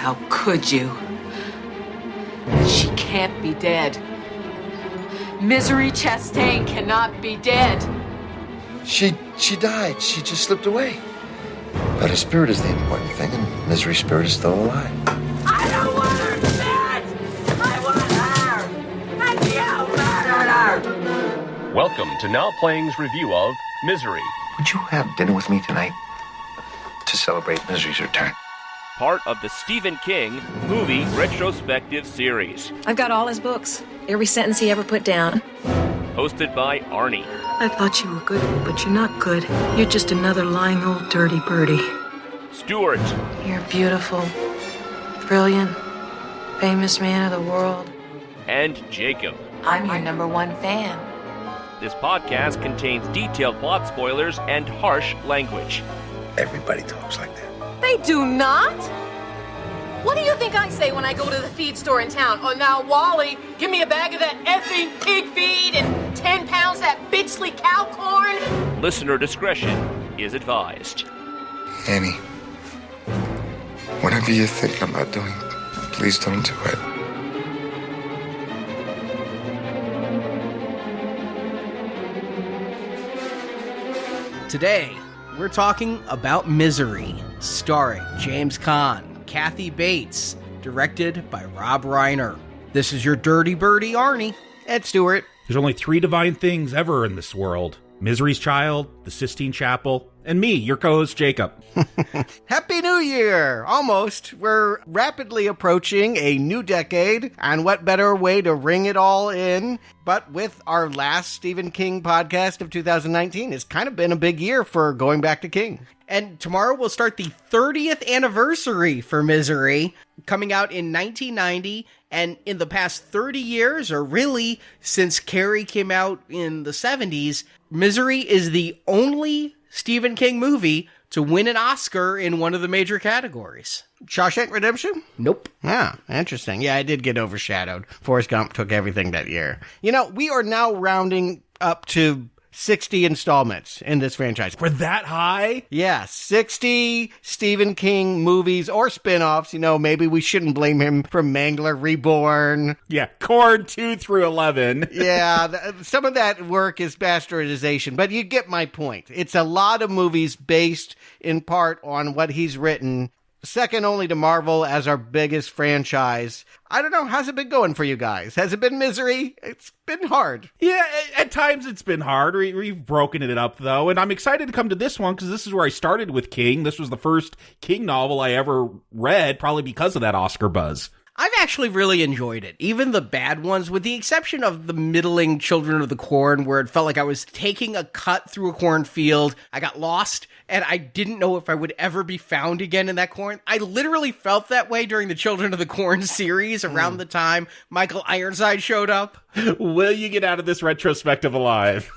How could you? She can't be dead. Misery Chastain cannot be dead. She died. She just slipped away. But her spirit is the important thing, and Misery's spirit is still alive. I don't want her dead! I want her! And you murdered her! Welcome to Now Playing's review of Misery. Would you have dinner with me tonight to celebrate Misery's return? Part of the Stephen King movie retrospective series. I've got all his books, every sentence he ever put down. Hosted by Arnie. I thought you were good, but you're not good. You're just another lying old dirty birdie. Stuart. You're beautiful, brilliant, famous man of the world. And Jacob. I'm your number one fan. This podcast contains detailed plot spoilers and harsh language. Everybody talks like that. They do not. What do you think I say when I go to the feed store in town? Oh, now, Wally, give me a bag of that effing pig feed and 10 pounds that bitchly cow corn. Listener discretion is advised. Annie, whatever you think about doing, please don't do it. Today, we're talking about Misery, starring James Caan, Kathy Bates, directed by Rob Reiner. This is your Dirty Birdie, Arnie. Ed Stewart. There's only 3 divine things ever in this world. Misery's Child, the Sistine Chapel, and me, your co-host, Jacob. Happy New Year! Almost. We're rapidly approaching a new decade, and what better way to ring it all in but with our last Stephen King podcast of 2019. It's kind of been a big year for going back to King. And tomorrow we'll start the 30th anniversary for Misery, coming out in 1990, and in the past 30 years, or really since Carrie came out in the 70s, Misery is the only Stephen King movie to win an Oscar in one of the major categories. Shawshank Redemption? Nope. Ah, interesting. Yeah, I did get overshadowed. Forrest Gump took everything that year. You know, we are now rounding up to 60 installments in this franchise. We're that high? Yeah, 60 Stephen King movies or spin-offs. You know, maybe we shouldn't blame him for Mangler Reborn. Yeah, Corn 2 through 11. Yeah, some of that work is bastardization, but you get my point. It's a lot of movies based in part on what he's written, second only to Marvel as our biggest franchise. I don't know, how's it been going for you guys? Has it been Misery? It's been hard. Yeah, at times it's been hard. We've broken it up, though, and I'm excited to come to this one because this is where I started with King. This was the first King novel I ever read, probably because of that Oscar buzz. I've actually really enjoyed it, even the bad ones, with the exception of the middling Children of the Corn, where it felt like I was taking a cut through a cornfield. I got lost, and I didn't know if I would ever be found again in that corn. I literally felt that way during the Children of the Corn series around the time Michael Ironside showed up. Will you get out of this retrospective alive?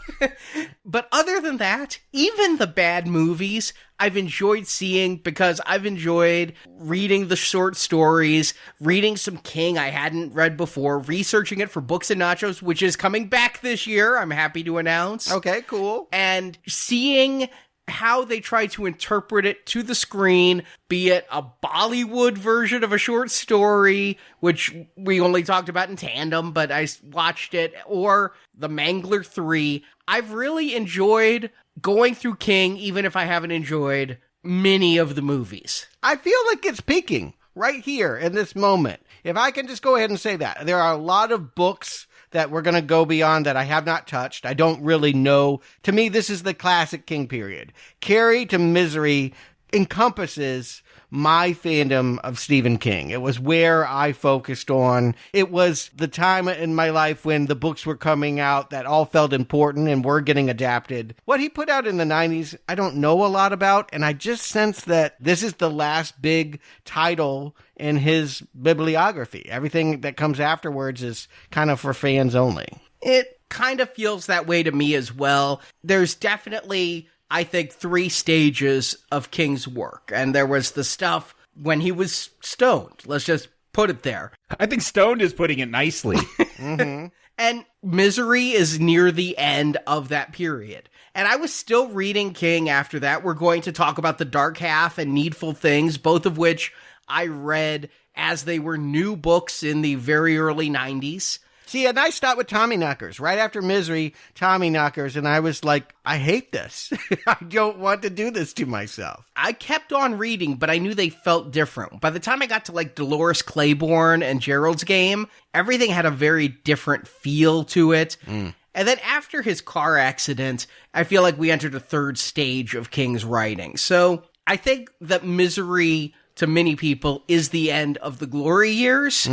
But other than that, even the bad movies, I've enjoyed seeing because I've enjoyed reading the short stories, reading some King I hadn't read before, researching it for Books and Nachos, which is coming back this year, I'm happy to announce. Okay, cool. And seeing how they try to interpret it to the screen, be it a Bollywood version of a short story, which we only talked about in tandem, but I watched it, or the Mangler 3. I've really enjoyed going through King, even if I haven't enjoyed many of the movies. I feel like it's peaking right here in this moment. If I can just go ahead and say that. There are a lot of books that we're going to go beyond that I have not touched. I don't really know. To me, this is the classic King period. Carrie to Misery encompasses my fandom of Stephen King. It was where I focused on. It was the time in my life when the books were coming out that all felt important and were getting adapted. What he put out in the 90s, I don't know a lot about, and I just sense that this is the last big title in his bibliography. Everything that comes afterwards is kind of for fans only. It kind of feels that way to me as well. There's definitely, I think, 3 stages of King's work. And there was the stuff when he was stoned. Let's just put it there. I think stoned is putting it nicely. Mm-hmm. And Misery is near the end of that period. And I was still reading King after that. We're going to talk about The Dark Half and Needful Things, both of which I read as they were new books in the very early 90s. See, and I stopped with Tommyknockers. Right after Misery, Tommyknockers, and I was like, I hate this. I don't want to do this to myself. I kept on reading, but I knew they felt different. By the time I got to like Dolores Claiborne and Gerald's Game, everything had a very different feel to it. And then after his car accident, I feel like we entered a third stage of King's writing. So I think that Misery, to many people, is the end of the glory years.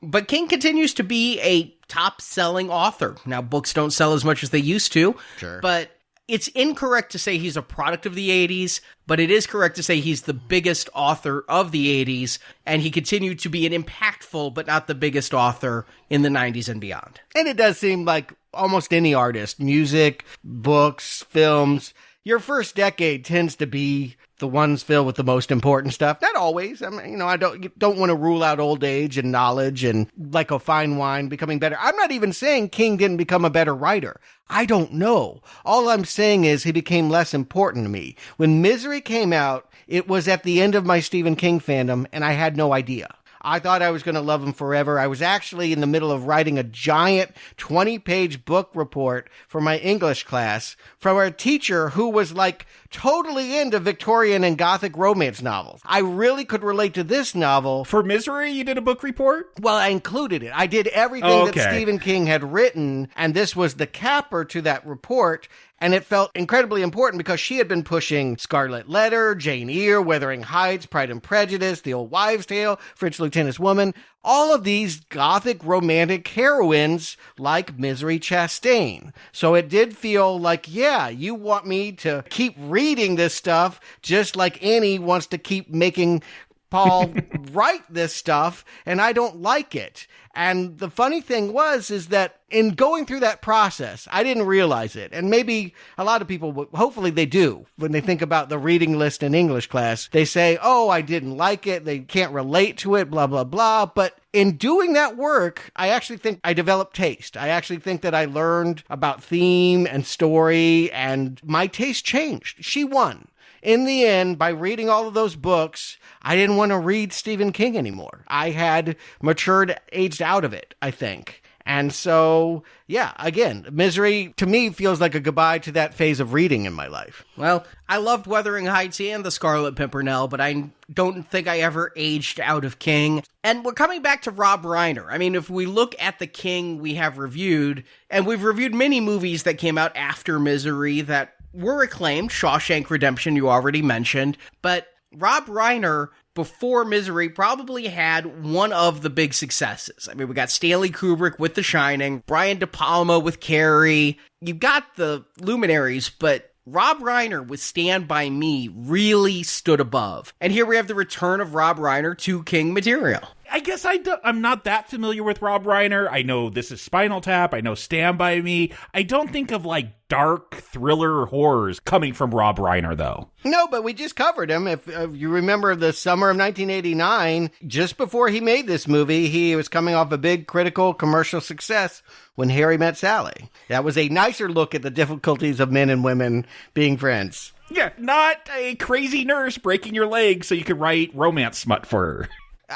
But King continues to be a top-selling author. Now, books don't sell as much as they used to, but it's incorrect to say he's a product of the 80s, but it is correct to say he's the biggest author of the 80s, and he continued to be an impactful but not the biggest author in the 90s and beyond. And it does seem like almost any artist, music, books, films, your first decade tends to be the ones filled with the most important stuff. Not always. I mean, I don't want to rule out old age and knowledge and like a fine wine becoming better. I'm not even saying King didn't become a better writer. I don't know. All I'm saying is he became less important to me. When Misery came out, it was at the end of my Stephen King fandom, and I had no idea. I thought I was going to love him forever. I was actually in the middle of writing a giant 20-page book report for my English class from a teacher who was like totally into Victorian and Gothic romance novels. I really could relate to this novel. For Misery, you did a book report? Well, I included it. I did everything that Stephen King had written, and this was the capper to that report. And it felt incredibly important because she had been pushing Scarlet Letter, Jane Eyre, Wuthering Heights, Pride and Prejudice, The Old Wives' Tale, French Lieutenant's Woman, all of these Gothic romantic heroines like Misery Chastain. So it did feel like, yeah, you want me to keep reading this stuff just like Annie wants to keep making Paul write this stuff, and I don't like it. And the funny thing is that in going through that process, I didn't realize it. And maybe a lot of people, hopefully they do, when they think about the reading list in English class, they say, oh, I didn't like it. They can't relate to it, blah, blah, blah. But in doing that work, I actually think I developed taste. I actually think that I learned about theme and story, and my taste changed. She won. In the end, by reading all of those books, I didn't want to read Stephen King anymore. I had matured, aged out of it, I think. And so, yeah, again, Misery, to me, feels like a goodbye to that phase of reading in my life. Well, I loved Wuthering Heights and The Scarlet Pimpernel, but I don't think I ever aged out of King. And we're coming back to Rob Reiner. I mean, if we look at the King we have reviewed, and we've reviewed many movies that came out after Misery that were acclaimed, Shawshank Redemption, you already mentioned, but Rob Reiner, before Misery, probably had one of the big successes. I mean, we got Stanley Kubrick with The Shining, Brian De Palma with Carrie. You've got the luminaries, but Rob Reiner with Stand By Me really stood above. And here we have the return of Rob Reiner to King material. I guess I'm not that familiar with Rob Reiner. I know this is Spinal Tap. I know Stand By Me. I don't think of like dark thriller horrors coming from Rob Reiner, though. No, but we just covered him. If you remember the summer of 1989, just before he made this movie, he was coming off a big critical commercial success When Harry Met Sally. That was a nicer look at the difficulties of men and women being friends. Yeah, not a crazy nurse breaking your leg so you could write romance smut for her.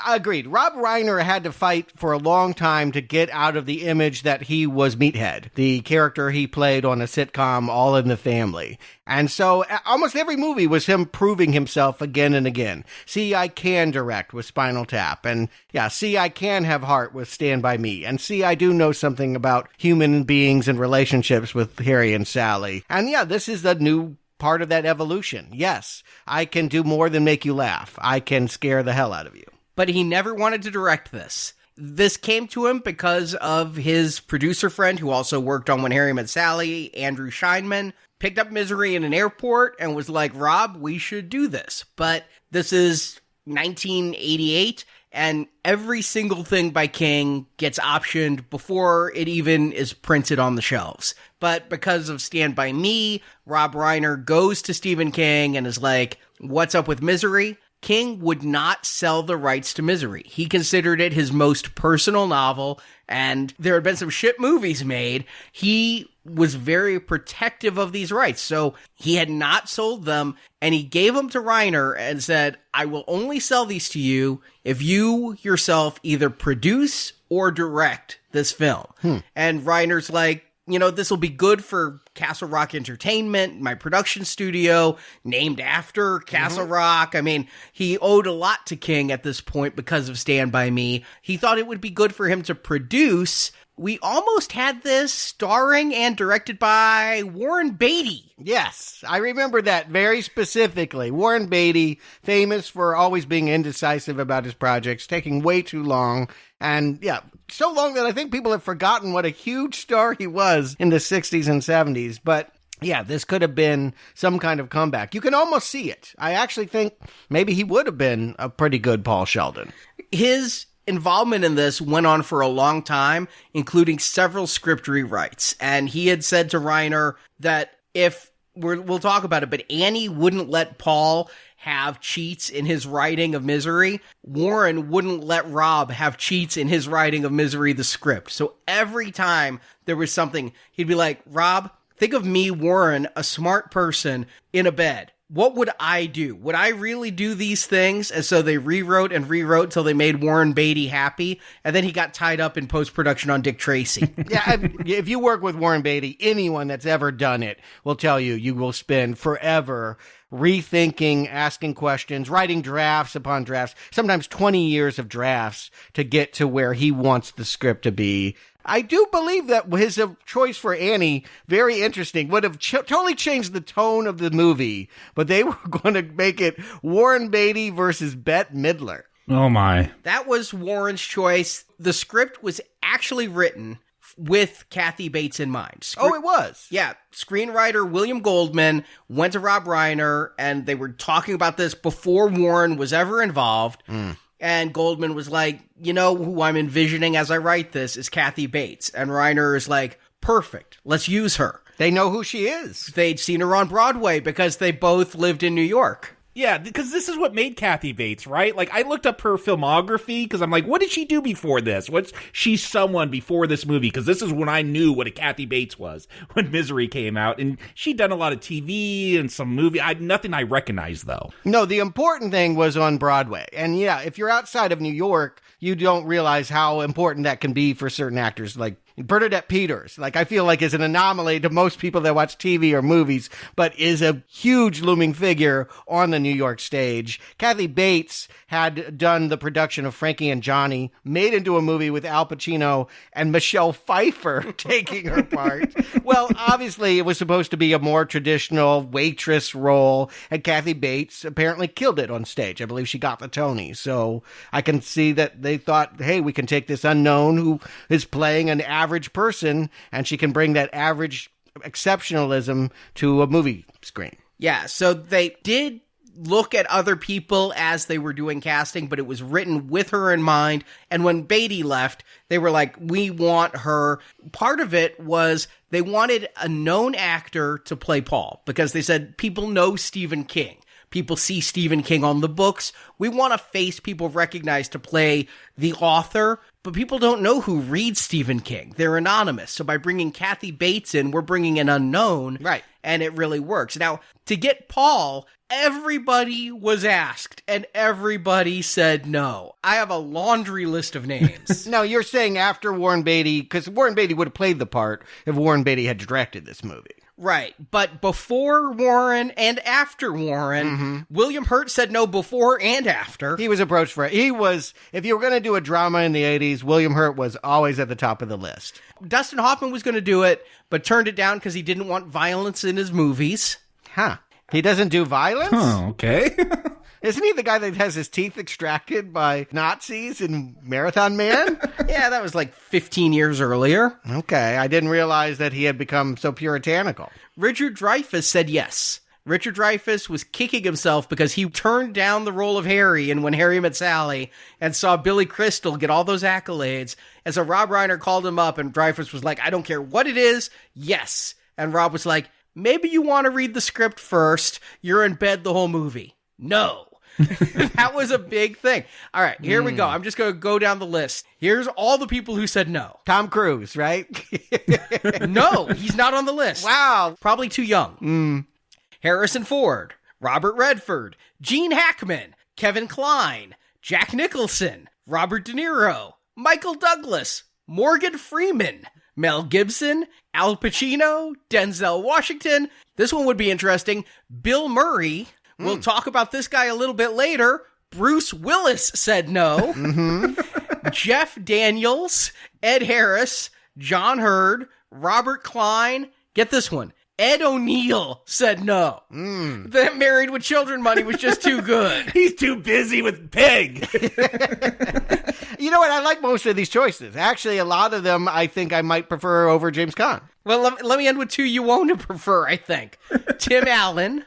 Agreed. Rob Reiner had to fight for a long time to get out of the image that he was Meathead, the character he played on a sitcom All in the Family. And so almost every movie was him proving himself again and again. See, I can direct with Spinal Tap. And yeah, see, I can have heart with Stand By Me. And see, I do know something about human beings and relationships with Harry and Sally. And yeah, this is a new part of that evolution. Yes, I can do more than make you laugh. I can scare the hell out of you. But he never wanted to direct this. This came to him because of his producer friend who also worked on When Harry Met Sally, Andrew Scheinman, picked up Misery in an airport and was like, Rob, we should do this. But this is 1988, and every single thing by King gets optioned before it even is printed on the shelves. But because of Stand By Me, Rob Reiner goes to Stephen King and is like, what's up with Misery? King would not sell the rights to Misery. He considered it his most personal novel, and there had been some shit movies made. He was very protective of these rights, so he had not sold them, and he gave them to Reiner and said, I will only sell these to you if you yourself either produce or direct this film. And Reiner's like, this will be good for Castle Rock Entertainment, my production studio, named after Castle Rock. I mean, he owed a lot to King at this point because of Stand By Me. He thought it would be good for him to produce. We almost had this starring and directed by Warren Beatty. Yes, I remember that very specifically. Warren Beatty, famous for always being indecisive about his projects, taking way too long. And yeah, so long that I think people have forgotten what a huge star he was in the 60s and 70s. But yeah, this could have been some kind of comeback. You can almost see it. I actually think maybe he would have been a pretty good Paul Sheldon. His involvement in this went on for a long time, including several script rewrites. And he had said to Reiner that if we'll talk about it, but Annie wouldn't let Paul have cheats in his writing of Misery. Warren wouldn't let Rob have cheats in his writing of Misery, the script. So every time there was something, he'd be like, Rob, think of me, Warren, a smart person in a bed. What would I do? Would I really do these things? And so they rewrote and rewrote till they made Warren Beatty happy. And then he got tied up in post-production on Dick Tracy. Yeah, if you work with Warren Beatty, anyone that's ever done it will tell you you will spend forever rethinking, asking questions, writing drafts upon drafts, sometimes 20 years of drafts to get to where he wants the script to be. I do believe that his choice for Annie, very interesting, would have totally changed the tone of the movie, but they were going to make it Warren Beatty versus Bette Midler. Oh my. That was Warren's choice. The script was actually written with Kathy Bates in mind. Oh, it was? Yeah. Screenwriter William Goldman went to Rob Reiner, and they were talking about this before Warren was ever involved. And Goldman was like, who I'm envisioning as I write this is Kathy Bates. And Reiner is like, perfect, let's use her. They know who she is. They'd seen her on Broadway because they both lived in New York. Yeah, because this is what made Kathy Bates, right? Like, I looked up her filmography because I'm like, what did she do before this? What's she's someone before this movie? Because this is when I knew what a Kathy Bates was when Misery came out. And she'd done a lot of TV and some movie. Nothing I recognized, though. No, the important thing was on Broadway. And yeah, if you're outside of New York, you don't realize how important that can be for certain actors. Like Bernadette Peters, I feel like is an anomaly to most people that watch TV or movies, but is a huge looming figure on the New York stage. Kathy Bates had done the production of Frankie and Johnny, made into a movie with Al Pacino and Michelle Pfeiffer taking her part. Well, obviously it was supposed to be a more traditional waitress role, and Kathy Bates apparently killed it on stage. I believe she got the Tony. So I can see that they thought, hey, we can take this unknown who is playing an average person, and she can bring that average exceptionalism to a movie screen. Yeah, so they did look at other people as they were doing casting, but it was written with her in mind. And when Beatty left, they were like, we want her. Part of it was they wanted a known actor to play Paul, because they said people know Stephen King. People see Stephen King on the books. We want a face people recognize to play the author, but people don't know who reads Stephen King. They're anonymous. So by bringing Kathy Bates in, we're bringing an unknown. Right. And it really works. Now, to get Paul, everybody was asked, and everybody said no. I have a laundry list of names. Now, you're saying after Warren Beatty, because Warren Beatty would have played the part if Warren Beatty had directed this movie. Right, but before Warren and after Warren, William Hurt said no before and after. He was approached for it. If you were going to do a drama in the 80s, William Hurt was always at the top of the list. Dustin Hoffman was going to do it, but turned it down because he didn't want violence in his movies. Huh. He doesn't do violence? Oh, okay. Isn't he the guy that has his teeth extracted by Nazis in Marathon Man? Yeah, that was like 15 years earlier. Okay, I didn't realize that he had become so puritanical. Richard Dreyfuss said yes. Richard Dreyfuss was kicking himself because he turned down the role of Harry in When Harry Met Sally and saw Billy Crystal get all those accolades. And so Rob Reiner called him up, and Dreyfuss was like, I don't care what it is, yes. And Rob was like, maybe you want to read the script first. You're in bed the whole movie. No. That was a big thing. All right, here we go. I'm just going to go down the list. Here's all the people who said no. Tom Cruise, right? No, he's not on the list. Wow. Probably too young. Harrison Ford, Robert Redford, Gene Hackman, Kevin Kline, Jack Nicholson, Robert De Niro, Michael Douglas, Morgan Freeman, Mel Gibson, Al Pacino, Denzel Washington. This one would be interesting. Bill Murray. We'll talk about this guy a little bit later. Bruce Willis said no. Jeff Daniels, Ed Harris, John Hurd, Robert Klein. Get this one. Ed O'Neill said no. That Married with Children money was just too good. He's too busy with Pig. You know what? I like most of these choices. Actually, a lot of them I think I might prefer over James Caan. Well, let me end with two you won't prefer, I think. Tim Allen.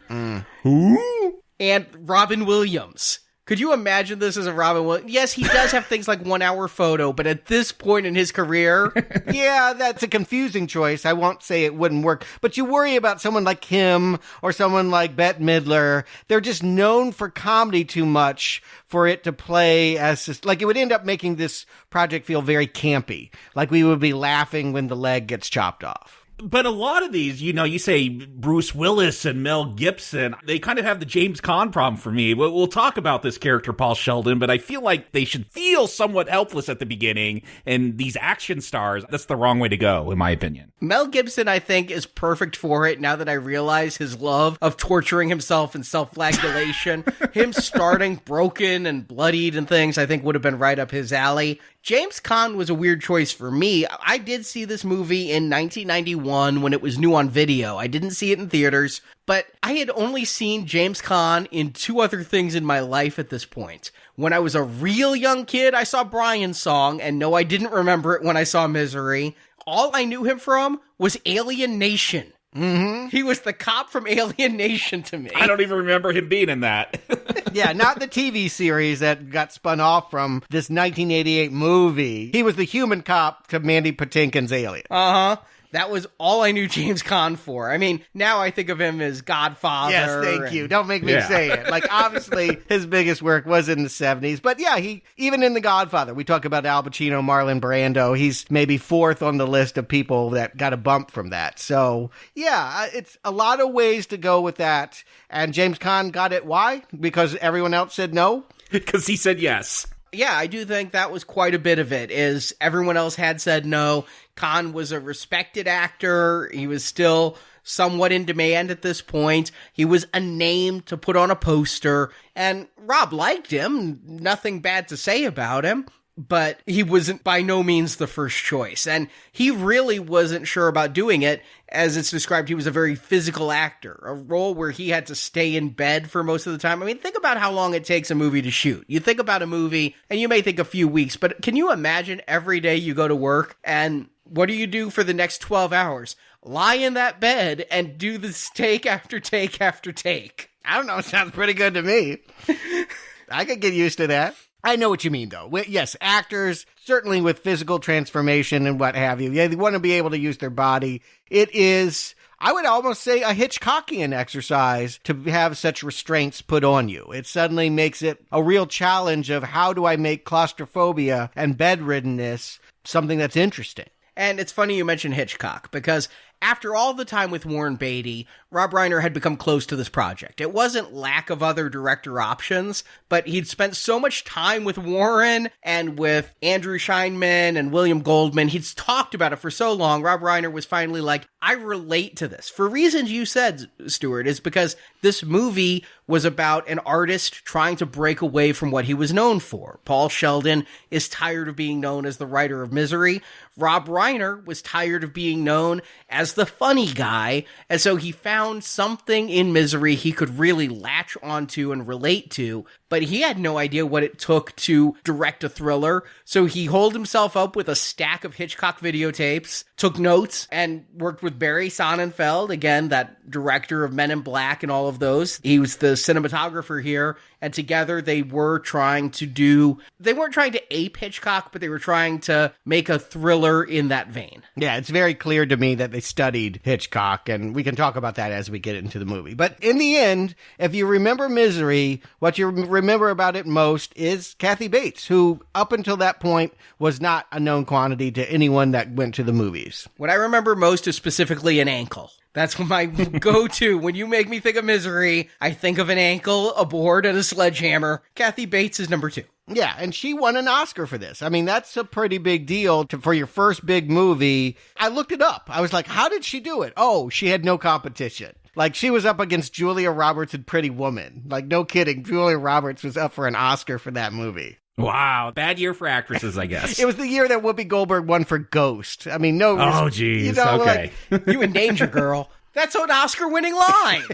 Who? And Robin Williams. Could you imagine this as a Robin Williams? Yes, he does have things like 1 hour photo, but at this point in his career... Yeah, that's a confusing choice. I won't say it wouldn't work. But you worry about someone like him or someone like Bette Midler. They're just known for comedy too much for it to play as... Just, like, it would end up making this project feel very campy. Like we would be laughing when the leg gets chopped off. But a lot of these, you say Bruce Willis and Mel Gibson, they kind of have the James Caan problem for me. We'll talk about this character, Paul Sheldon, but I feel like they should feel somewhat helpless at the beginning. And these action stars, that's the wrong way to go, in my opinion. Mel Gibson, I think, is perfect for it now that I realize his love of torturing himself and self-flagellation. Him starting broken and bloodied and things, I think would have been right up his alley. James Caan was a weird choice for me. I did see this movie in 1991 when it was new on video. I didn't see it in theaters, but I had only seen James Caan in two other things in my life at this point. When I was a real young kid, I saw Brian's Song, and no, I didn't remember it when I saw Misery. All I knew him from was Alien Nation. He was the cop from Alien Nation to me. I don't even remember him being in that. Yeah, not the TV series that got spun off from this 1988 movie. He was the human cop to Mandy Patinkin's Alien. That was all I knew James Caan for. I mean, now I think of him as Godfather. Yes, thank you. Don't make me say it. Like, obviously, his biggest work was in the 70s. But yeah, even in The Godfather, we talk about Al Pacino, Marlon Brando. He's maybe fourth on the list of people that got a bump from that. So, yeah, it's a lot of ways to go with that. And James Caan got it. Why? Because everyone else said no? Because he said yes. Yeah, I do think that was quite a bit of it, is everyone else had said no. Caan was a respected actor. He was still somewhat in demand at this point. He was a name to put on a poster, and Rob liked him. Nothing bad to say about him. But he wasn't by no means the first choice. And he really wasn't sure about doing it. As it's described, he was a very physical actor, a role where he had to stay in bed for most of the time. I mean, think about how long it takes a movie to shoot. You think about a movie, and you may think a few weeks, but can you imagine every day you go to work, and what do you do for the next 12 hours? Lie in that bed and do this take after take after take. I don't know, it sounds pretty good to me. I could get used to that. I know what you mean, though. Yes, actors, certainly with physical transformation and what have you, they want to be able to use their body. It is, I would almost say, a Hitchcockian exercise to have such restraints put on you. It suddenly makes it a real challenge of how do I make claustrophobia and bedriddenness something that's interesting. And it's funny you mention Hitchcock, because after all the time with Warren Beatty, Rob Reiner had become close to this project. It wasn't lack of other director options, but he'd spent so much time with Warren and with Andrew Scheinman and William Goldman. He'd talked about it for so long. Rob Reiner was finally like, I relate to this. For reasons you said, Stuart, is because this movie was about an artist trying to break away from what he was known for. Paul Sheldon is tired of being known as the writer of Misery. Rob Reiner was tired of being known as the funny guy, and so he found something in Misery he could really latch onto and relate to, but he had no idea what it took to direct a thriller, so he holed himself up with a stack of Hitchcock videotapes, took notes, and worked with Barry Sonnenfeld, again, that director of Men in Black and all of those. He was the cinematographer here, And together they weren't trying to ape Hitchcock, but they were trying to make a thriller in that vein. Yeah, it's very clear to me that they studied Hitchcock, and we can talk about that as we get into the movie. But in the end, if you remember Misery, what you remember about it most is Kathy Bates, who up until that point was not a known quantity to anyone that went to the movies. What I remember most is specifically an ankle. That's my go-to. When you make me think of Misery, I think of an ankle, a board, and a sledgehammer. Kathy Bates is number 2. Yeah, and she won an Oscar for this. I mean, that's a pretty big deal for your first big movie. I looked it up. I was like, how did she do it? Oh, she had no competition. Like, she was up against Julia Roberts in Pretty Woman. Like, no kidding. Julia Roberts was up for an Oscar for that movie. Wow, bad year for actresses, I guess. It was the year that Whoopi Goldberg won for Ghost. I mean, no. Oh, geez. Okay. Like, you in danger, girl. That's an Oscar-winning line.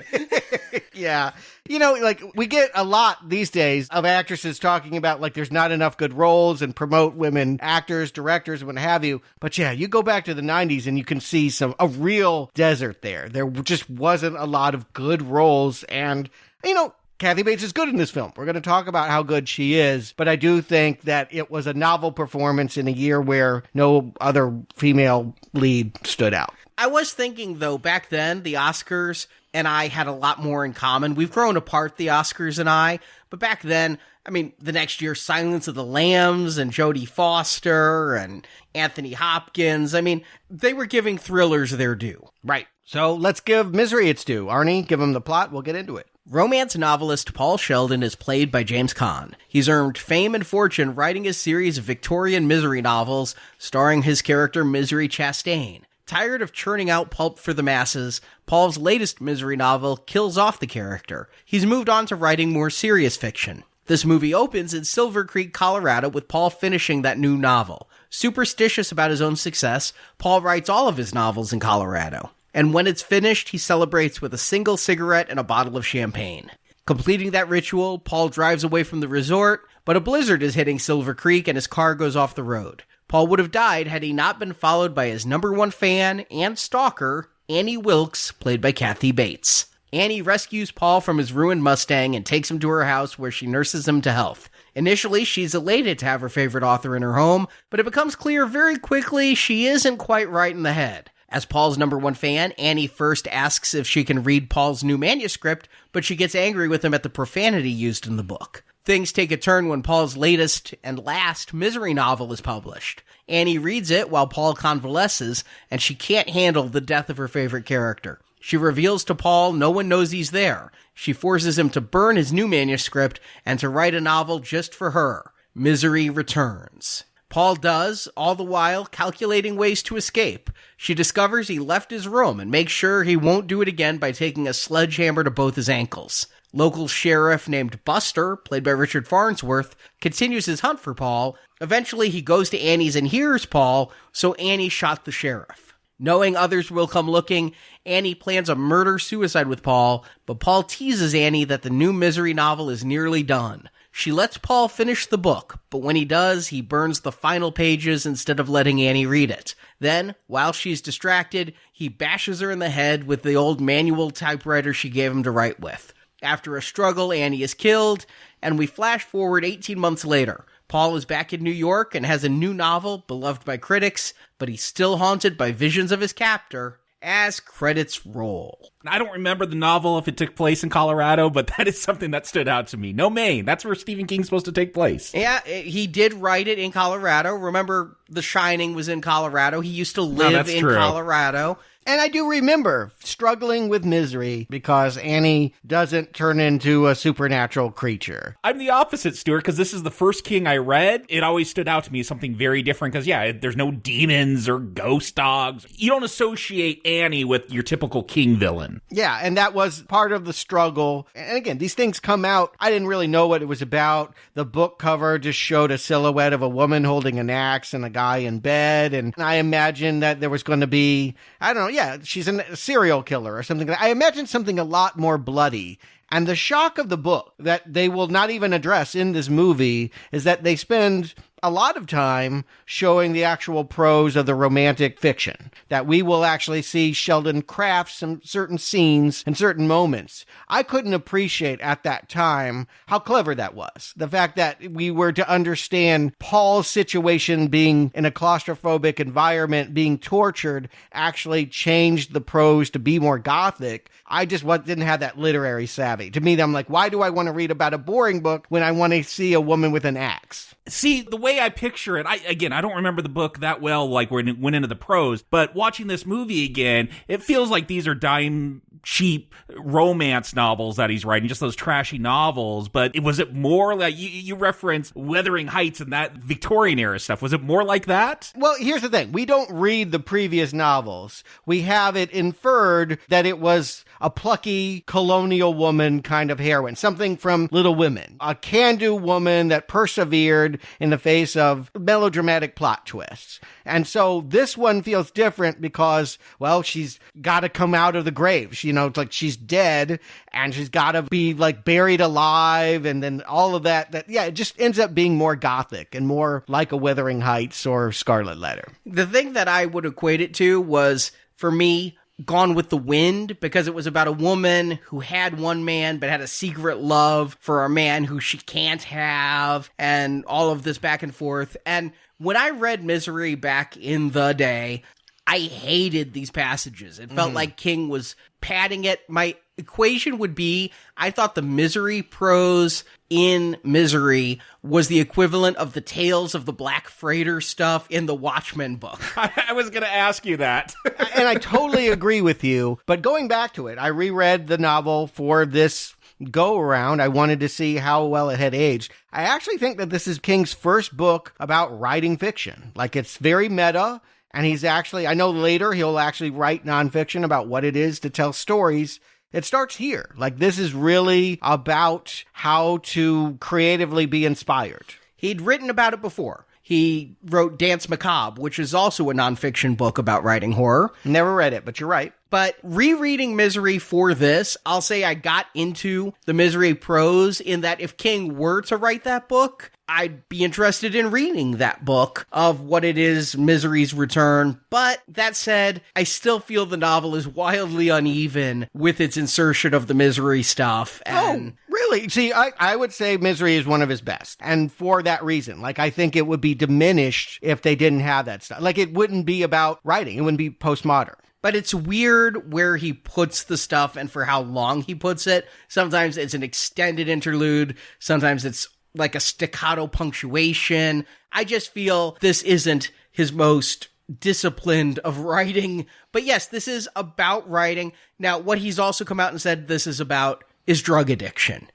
Yeah. You know, like, we get a lot these days of actresses talking about, like, there's not enough good roles and promote women actors, directors, and what have you. But yeah, you go back to the 90s and you can see a real desert there. There just wasn't a lot of good roles. And, you know, Kathy Bates is good in this film. We're going to talk about how good she is, but I do think that it was a novel performance in a year where no other female lead stood out. I was thinking, though, back then, the Oscars and I had a lot more in common. We've grown apart, the Oscars and I, but back then, I mean, the next year, Silence of the Lambs and Jodie Foster and Anthony Hopkins. I mean, they were giving thrillers their due. Right. So let's give Misery its due. Arnie, give him the plot. We'll get into it. Romance novelist Paul Sheldon is played by James Caan. He's earned fame and fortune writing a series of Victorian misery novels starring his character Misery Chastain. Tired of churning out pulp for the masses, Paul's latest misery novel kills off the character. He's moved on to writing more serious fiction. This movie opens in Silver Creek, Colorado, with Paul finishing that new novel. Superstitious about his own success, Paul writes all of his novels in Colorado. And when it's finished, he celebrates with a single cigarette and a bottle of champagne. Completing that ritual, Paul drives away from the resort, but a blizzard is hitting Silver Creek and his car goes off the road. Paul would have died had he not been followed by his number one fan and stalker, Annie Wilkes, played by Kathy Bates. Annie rescues Paul from his ruined Mustang and takes him to her house where she nurses him to health. Initially, she's elated to have her favorite author in her home, but it becomes clear very quickly she isn't quite right in the head. As Paul's number one fan, Annie first asks if she can read Paul's new manuscript, but she gets angry with him at the profanity used in the book. Things take a turn when Paul's latest and last misery novel is published. Annie reads it while Paul convalesces, and she can't handle the death of her favorite character. She reveals to Paul no one knows he's there. She forces him to burn his new manuscript and to write a novel just for her. Misery returns. Paul does, all the while calculating ways to escape. She discovers he left his room and makes sure he won't do it again by taking a sledgehammer to both his ankles. Local sheriff named Buster, played by Richard Farnsworth, continues his hunt for Paul. Eventually, he goes to Annie's and hears Paul, so Annie shot the sheriff. Knowing others will come looking, Annie plans a murder-suicide with Paul, but Paul teases Annie that the new misery novel is nearly done. She lets Paul finish the book, but when he does, he burns the final pages instead of letting Annie read it. Then, while she's distracted, he bashes her in the head with the old manual typewriter she gave him to write with. After a struggle, Annie is killed, and we flash forward 18 months later. Paul is back in New York and has a new novel, beloved by critics, but he's still haunted by visions of his captor. As credits roll. I don't remember the novel if it took place in Colorado, but that is something that stood out to me. No, Maine. That's where Stephen King's supposed to take place. Yeah, he did write it in Colorado. Remember, The Shining was in Colorado. He used to live in Colorado. And I do remember struggling with misery because Annie doesn't turn into a supernatural creature. I'm the opposite, Stuart, because this is the first King I read. It always stood out to me as something very different because, yeah, there's no demons or ghost dogs. You don't associate Annie with your typical King villain. Yeah, and that was part of the struggle. And again, these things come out. I didn't really know what it was about. The book cover just showed a silhouette of a woman holding an axe and a guy in bed. And I imagined that there was going to be, I don't know, yeah, she's a serial killer or something. I imagine something a lot more bloody. And the shock of the book that they will not even address in this movie is that they spend a lot of time showing the actual prose of the romantic fiction, that we will actually see Sheldon craft some certain scenes and certain moments. I couldn't appreciate at that time how clever that was. The fact that we were to understand Paul's situation being in a claustrophobic environment, being tortured, actually changed the prose to be more gothic. I just didn't have that literary savvy. To me, I'm like, why do I want to read about a boring book when I want to see a woman with an axe? See, the way I picture it, I don't remember the book that well, like when it went into the prose, but watching this movie again, it feels like these are dime cheap romance novels that he's writing, just those trashy novels. But was it more like, you reference Wuthering Heights and that Victorian era stuff, was it more like that? Well, here's the thing. We don't read the previous novels. We have it inferred that it was a plucky colonial woman kind of heroine, something from Little Women, a can-do woman that persevered in the face of melodramatic plot twists. And so this one feels different because, well, she's got to come out of the grave. It's like she's dead and she's got to be like buried alive, and then all of that, it just ends up being more gothic and more like a Wuthering Heights or Scarlet Letter. The thing that I would equate it to was, for me, Gone with the Wind, because it was about a woman who had one man but had a secret love for a man who she can't have, and all of this back and forth. And when I read Misery back in the day, I hated these passages. It felt like King was padding it. My equation would be, I thought the Misery prose in Misery was the equivalent of the Tales of the Black Freighter stuff in the Watchmen book. I was going to ask you that. And I totally agree with you. But going back to it, I reread the novel for this go around. I wanted to see how well it had aged. I actually think that this is King's first book about writing fiction. Like, it's very meta. And he's actually, I know later he'll actually write nonfiction about what it is to tell stories. It starts here. Like, this is really about how to creatively be inspired. He'd written about it before. He wrote Dance Macabre, which is also a nonfiction book about writing horror. Never read it, but you're right. But rereading Misery for this, I'll say I got into the Misery prose in that if King were to write that book, I'd be interested in reading that book of what it is, Misery's Return. But that said, I still feel the novel is wildly uneven with its insertion of the Misery stuff. And really? See, I would say Misery is one of his best. And for that reason, like, I think it would be diminished if they didn't have that stuff. Like, it wouldn't be about writing. It wouldn't be postmodern. But it's weird where he puts the stuff and for how long he puts it. Sometimes it's an extended interlude. Sometimes it's like a staccato punctuation. I just feel this isn't his most disciplined of writing. But yes, this is about writing. Now, what he's also come out and said this is about is drug addiction.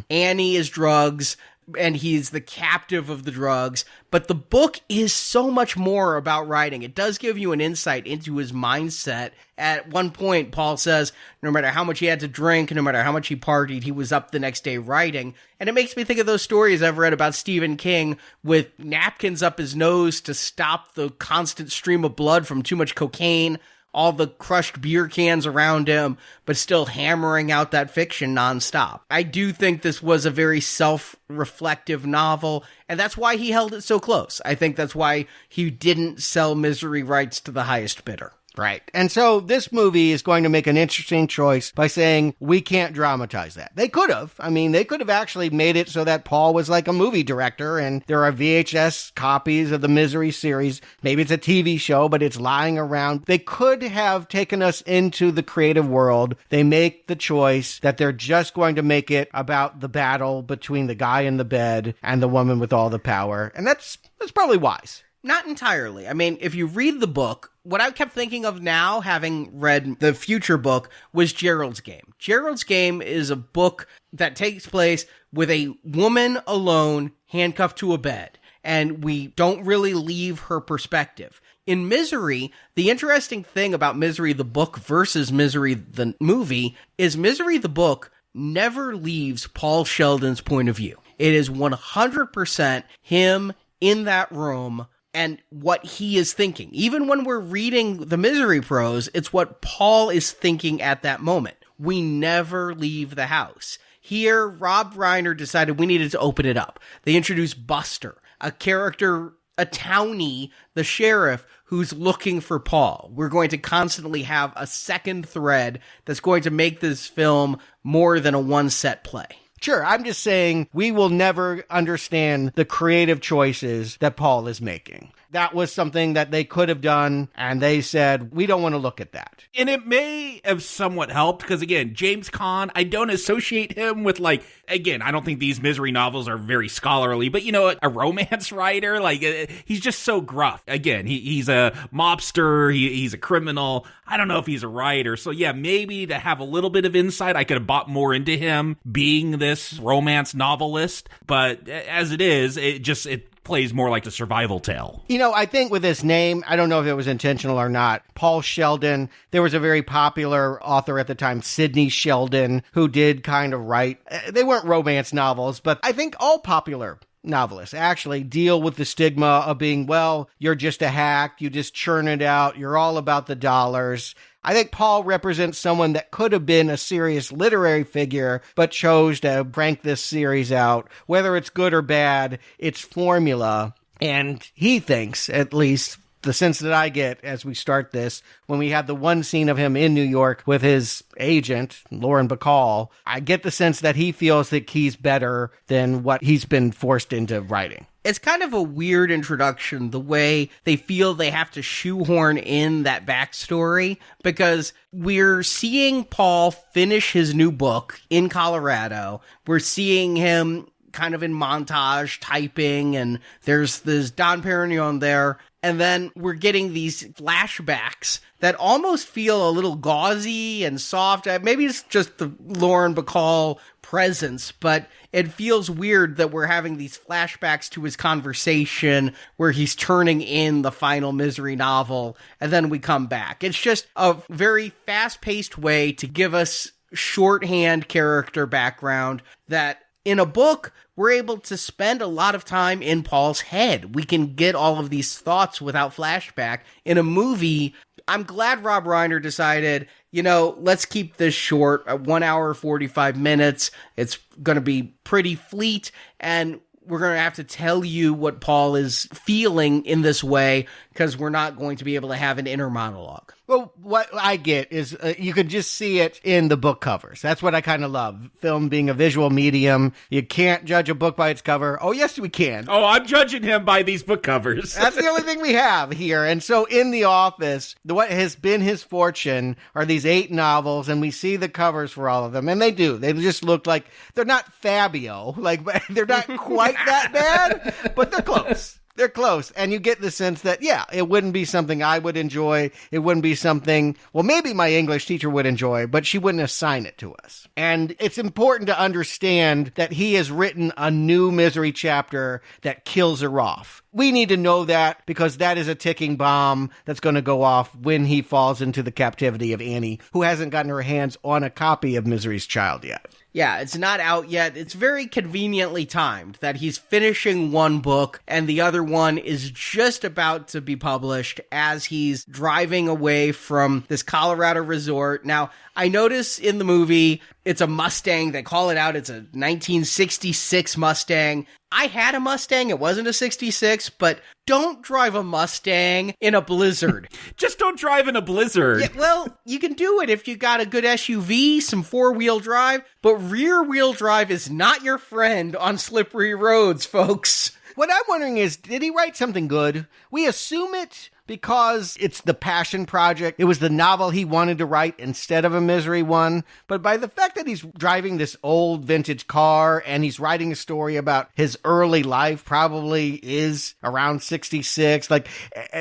Annie is drugs, and he's the captive of the drugs. But the book is so much more about writing. It does give you an insight into his mindset. At one point, Paul says, no matter how much he had to drink, no matter how much he partied, he was up the next day writing. And it makes me think of those stories I've read about Stephen King with napkins up his nose to stop the constant stream of blood from too much cocaine, all the crushed beer cans around him, but still hammering out that fiction nonstop. I do think this was a very self-reflective novel, and that's why he held it so close. I think that's why he didn't sell Misery rights to the highest bidder. Right. And so this movie is going to make an interesting choice by saying we can't dramatize that. They could have. I mean, they could have actually made it so that Paul was like a movie director and there are VHS copies of the Misery series. Maybe it's a TV show, but it's lying around. They could have taken us into the creative world. They make the choice that they're just going to make it about the battle between the guy in the bed and the woman with all the power. And that's probably wise. Not entirely. I mean, if you read the book, what I kept thinking of now, having read the future book, was Gerald's Game. Gerald's Game is a book that takes place with a woman alone, handcuffed to a bed, and we don't really leave her perspective. In Misery, the interesting thing about Misery the book versus Misery the movie is Misery the book never leaves Paul Sheldon's point of view. It is 100% him in that room and what he is thinking. Even when we're reading the Misery prose, it's what Paul is thinking at that moment. We never leave the house. Here, Rob Reiner decided we needed to open it up. They introduced Buster, a character, a townie, the sheriff, who's looking for Paul. We're going to constantly have a second thread that's going to make this film more than a one-set play. Sure, I'm just saying we will never understand the creative choices that Paul is making. That was something that they could have done, and they said, we don't want to look at that. And it may have somewhat helped, because again, James Caan, I don't associate him with, like, again, I don't think these Misery novels are very scholarly, but, you know, a romance writer, like, he's just so gruff. Again, he's a mobster, he's a criminal. I don't know if he's a writer. So yeah, maybe to have a little bit of insight, I could have bought more into him being this romance novelist. But as it is, it plays more like a survival tale. You know, I think with his name, I don't know if it was intentional or not, Paul Sheldon, there was a very popular author at the time, Sidney Sheldon, who did kind of write, they weren't romance novels, but I think all popular novelists actually deal with the stigma of being, well, you're just a hack, you just churn it out, you're all about the dollars. I think Paul represents someone that could have been a serious literary figure, but chose to crank this series out. Whether it's good or bad, it's formula. And he thinks, at least the sense that I get as we start this, when we have the one scene of him in New York with his agent, Lauren Bacall, I get the sense that he feels that he's better than what he's been forced into writing. It's kind of a weird introduction, the way they feel they have to shoehorn in that backstory, because we're seeing Paul finish his new book in Colorado. We're seeing him kind of in montage typing, and there's Dom Perignon there. And then we're getting these flashbacks that almost feel a little gauzy and soft. Maybe it's just the Lauren Bacall presence, but it feels weird that we're having these flashbacks to his conversation where he's turning in the final Misery novel, and then we come back. It's just a very fast-paced way to give us shorthand character background that in a book, we're able to spend a lot of time in Paul's head. We can get all of these thoughts without flashback. In a movie, I'm glad Rob Reiner decided, you know, let's keep this short, 1 hour, 45 minutes. It's going to be pretty fleet, and we're going to have to tell you what Paul is feeling in this way, because we're not going to be able to have an inner monologue. Well, what I get is you could just see it in the book covers. That's what I kind of love. Film being a visual medium. You can't judge a book by its cover. Oh, yes, we can. Oh, I'm judging him by these book covers. That's the only thing we have here. And so in The Office, what has been his fortune are these 8 novels, and we see the covers for all of them. And they do. They just look like, they're not Fabio. Like, they're not quite that bad, but they're close. They're close, and you get the sense that, yeah, it wouldn't be something I would enjoy. It wouldn't be something, well, maybe my English teacher would enjoy, but she wouldn't assign it to us. And it's important to understand that he has written a new Misery chapter that kills her off. We need to know that, because that is a ticking bomb that's going to go off when he falls into the captivity of Annie, who hasn't gotten her hands on a copy of Misery's Child yet. Yeah, it's not out yet. It's very conveniently timed that he's finishing one book and the other one is just about to be published as he's driving away from this Colorado resort. Now, I notice in the movie, it's a Mustang. They call it out. It's a 1966 Mustang. I had a Mustang. It wasn't a 66, but don't drive a Mustang in a blizzard. Just don't drive in a blizzard. Yeah, well, you can do it if you got a good SUV, some 4-wheel drive, but rear-wheel drive is not your friend on slippery roads, folks. What I'm wondering is, did he write something good? We assume it because it's the passion project. It was the novel he wanted to write instead of a Misery one. But by the fact that he's driving this old vintage car and he's writing a story about his early life, probably is around 66, like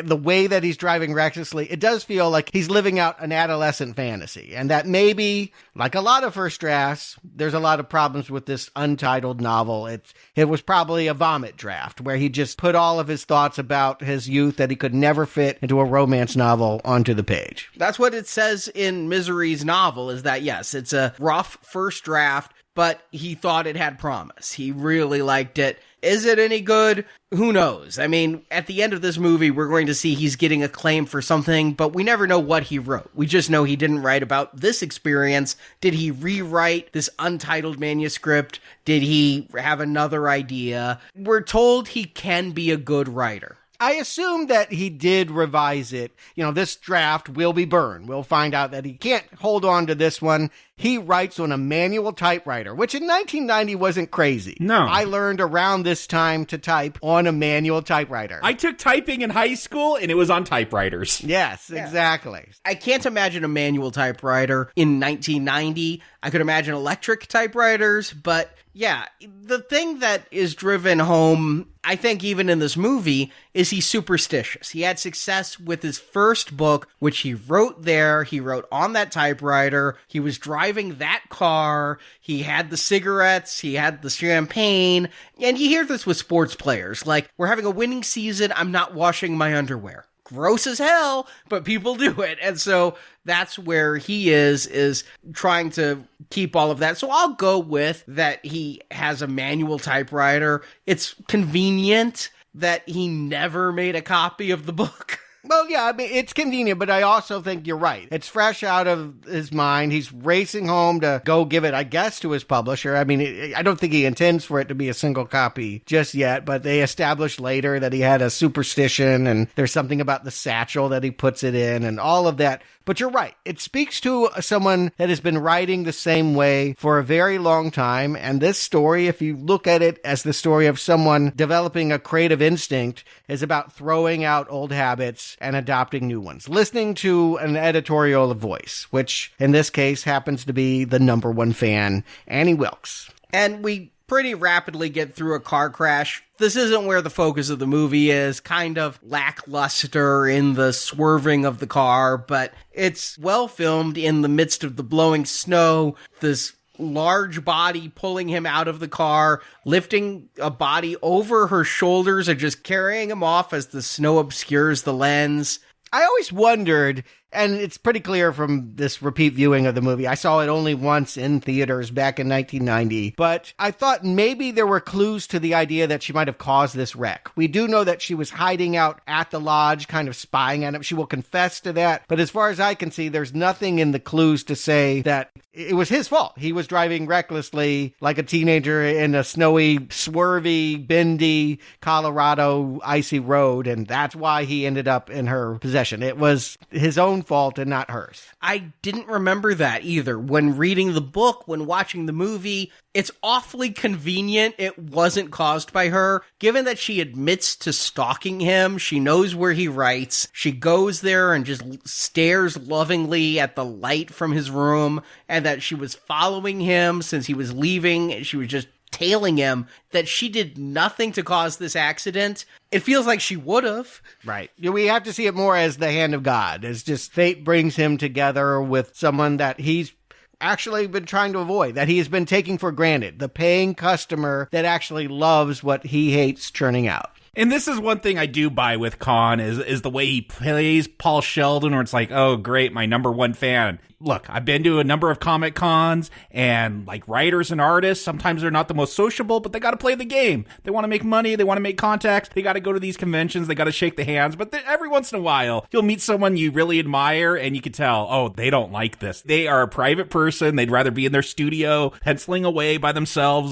the way that he's driving recklessly, it does feel like he's living out an adolescent fantasy. And that maybe, like a lot of first drafts, there's a lot of problems with this untitled novel. It was probably a vomit draft where he just put all of his thoughts about his youth that he could never fit into a romance novel onto the page. That's what it says in Misery's novel, is that, yes, it's a rough first draft, but he thought it had promise. He really liked it. Is it any good? Who knows? I mean, at the end of this movie, we're going to see he's getting acclaim for something, but we never know what he wrote. We just know he didn't write about this experience. Did he rewrite this untitled manuscript? Did he have another idea? We're told he can be a good writer. I assume that he did revise it. You know, this draft will be burned. We'll find out that he can't hold on to this one. He writes on a manual typewriter, which in 1990 wasn't crazy. No. I learned around this time to type on a manual typewriter. I took typing in high school, and it was on typewriters. Yes, exactly. I can't imagine a manual typewriter in 1990. I could imagine electric typewriters, but yeah, the thing that is driven home, I think even in this movie, is he's superstitious. He had success with his first book, which he wrote there. He wrote on that typewriter. He was driving that car. He had the cigarettes. He had the champagne. And you hear this with sports players. Like, we're having a winning season. I'm not washing my underwear. Gross as hell, but people do it. And so that's where he is trying to keep all of that. So I'll go with that he has a manual typewriter. It's convenient that he never made a copy of the book. Well, yeah, I mean, it's convenient, but I also think you're right. It's fresh out of his mind. He's racing home to go give it, I guess, to his publisher. I mean, I don't think he intends for it to be a single copy just yet, but they established later that he had a superstition, and there's something about the satchel that he puts it in, and all of that. But you're right. It speaks to someone that has been writing the same way for a very long time. And this story, if you look at it as the story of someone developing a creative instinct, is about throwing out old habits and adopting new ones. Listening to an editorial voice, which in this case happens to be the number one fan, Annie Wilkes. And we pretty rapidly get through a car crash. This isn't where the focus of the movie is, kind of lackluster in the swerving of the car, but it's well filmed in the midst of the blowing snow, this large body pulling him out of the car, lifting a body over her shoulders and just carrying him off as the snow obscures the lens. I always wondered, and it's pretty clear from this repeat viewing of the movie, I saw it only once in theaters back in 1990, but I thought maybe there were clues to the idea that she might have caused this wreck. We do know that she was hiding out at the lodge, kind of spying on him. She will confess to that, but as far as I can see, there's nothing in the clues to say that it was his fault. He was driving recklessly like a teenager in a snowy, swervy, bendy Colorado icy road, and that's why he ended up in her possession. It was his own fault and not hers. I didn't remember that either. When reading the book, when watching the movie, it's awfully convenient it wasn't caused by her. Given that she admits to stalking him, she knows where he writes, she goes there and just stares lovingly at the light from his room, and that she was following him since he was leaving, and she was just tailing him, that she did nothing to cause this accident. It feels like she would have. Right. We have to see it more as the hand of God. It's just fate brings him together with someone that he's actually been trying to avoid, that he has been taking for granted, the paying customer that actually loves what he hates churning out. And this is one thing I do buy with Caan is the way he plays Paul Sheldon, where it's like, oh, great, my number one fan. Look, I've been to a number of Comic Cons, and like writers and artists, sometimes they're not the most sociable, but they got to play the game. They want to make money. They want to make contacts. They got to go to these conventions. They got to shake the hands. But every once in a while, you'll meet someone you really admire, and you can tell, oh, they don't like this. They are a private person. They'd rather be in their studio, penciling away by themselves,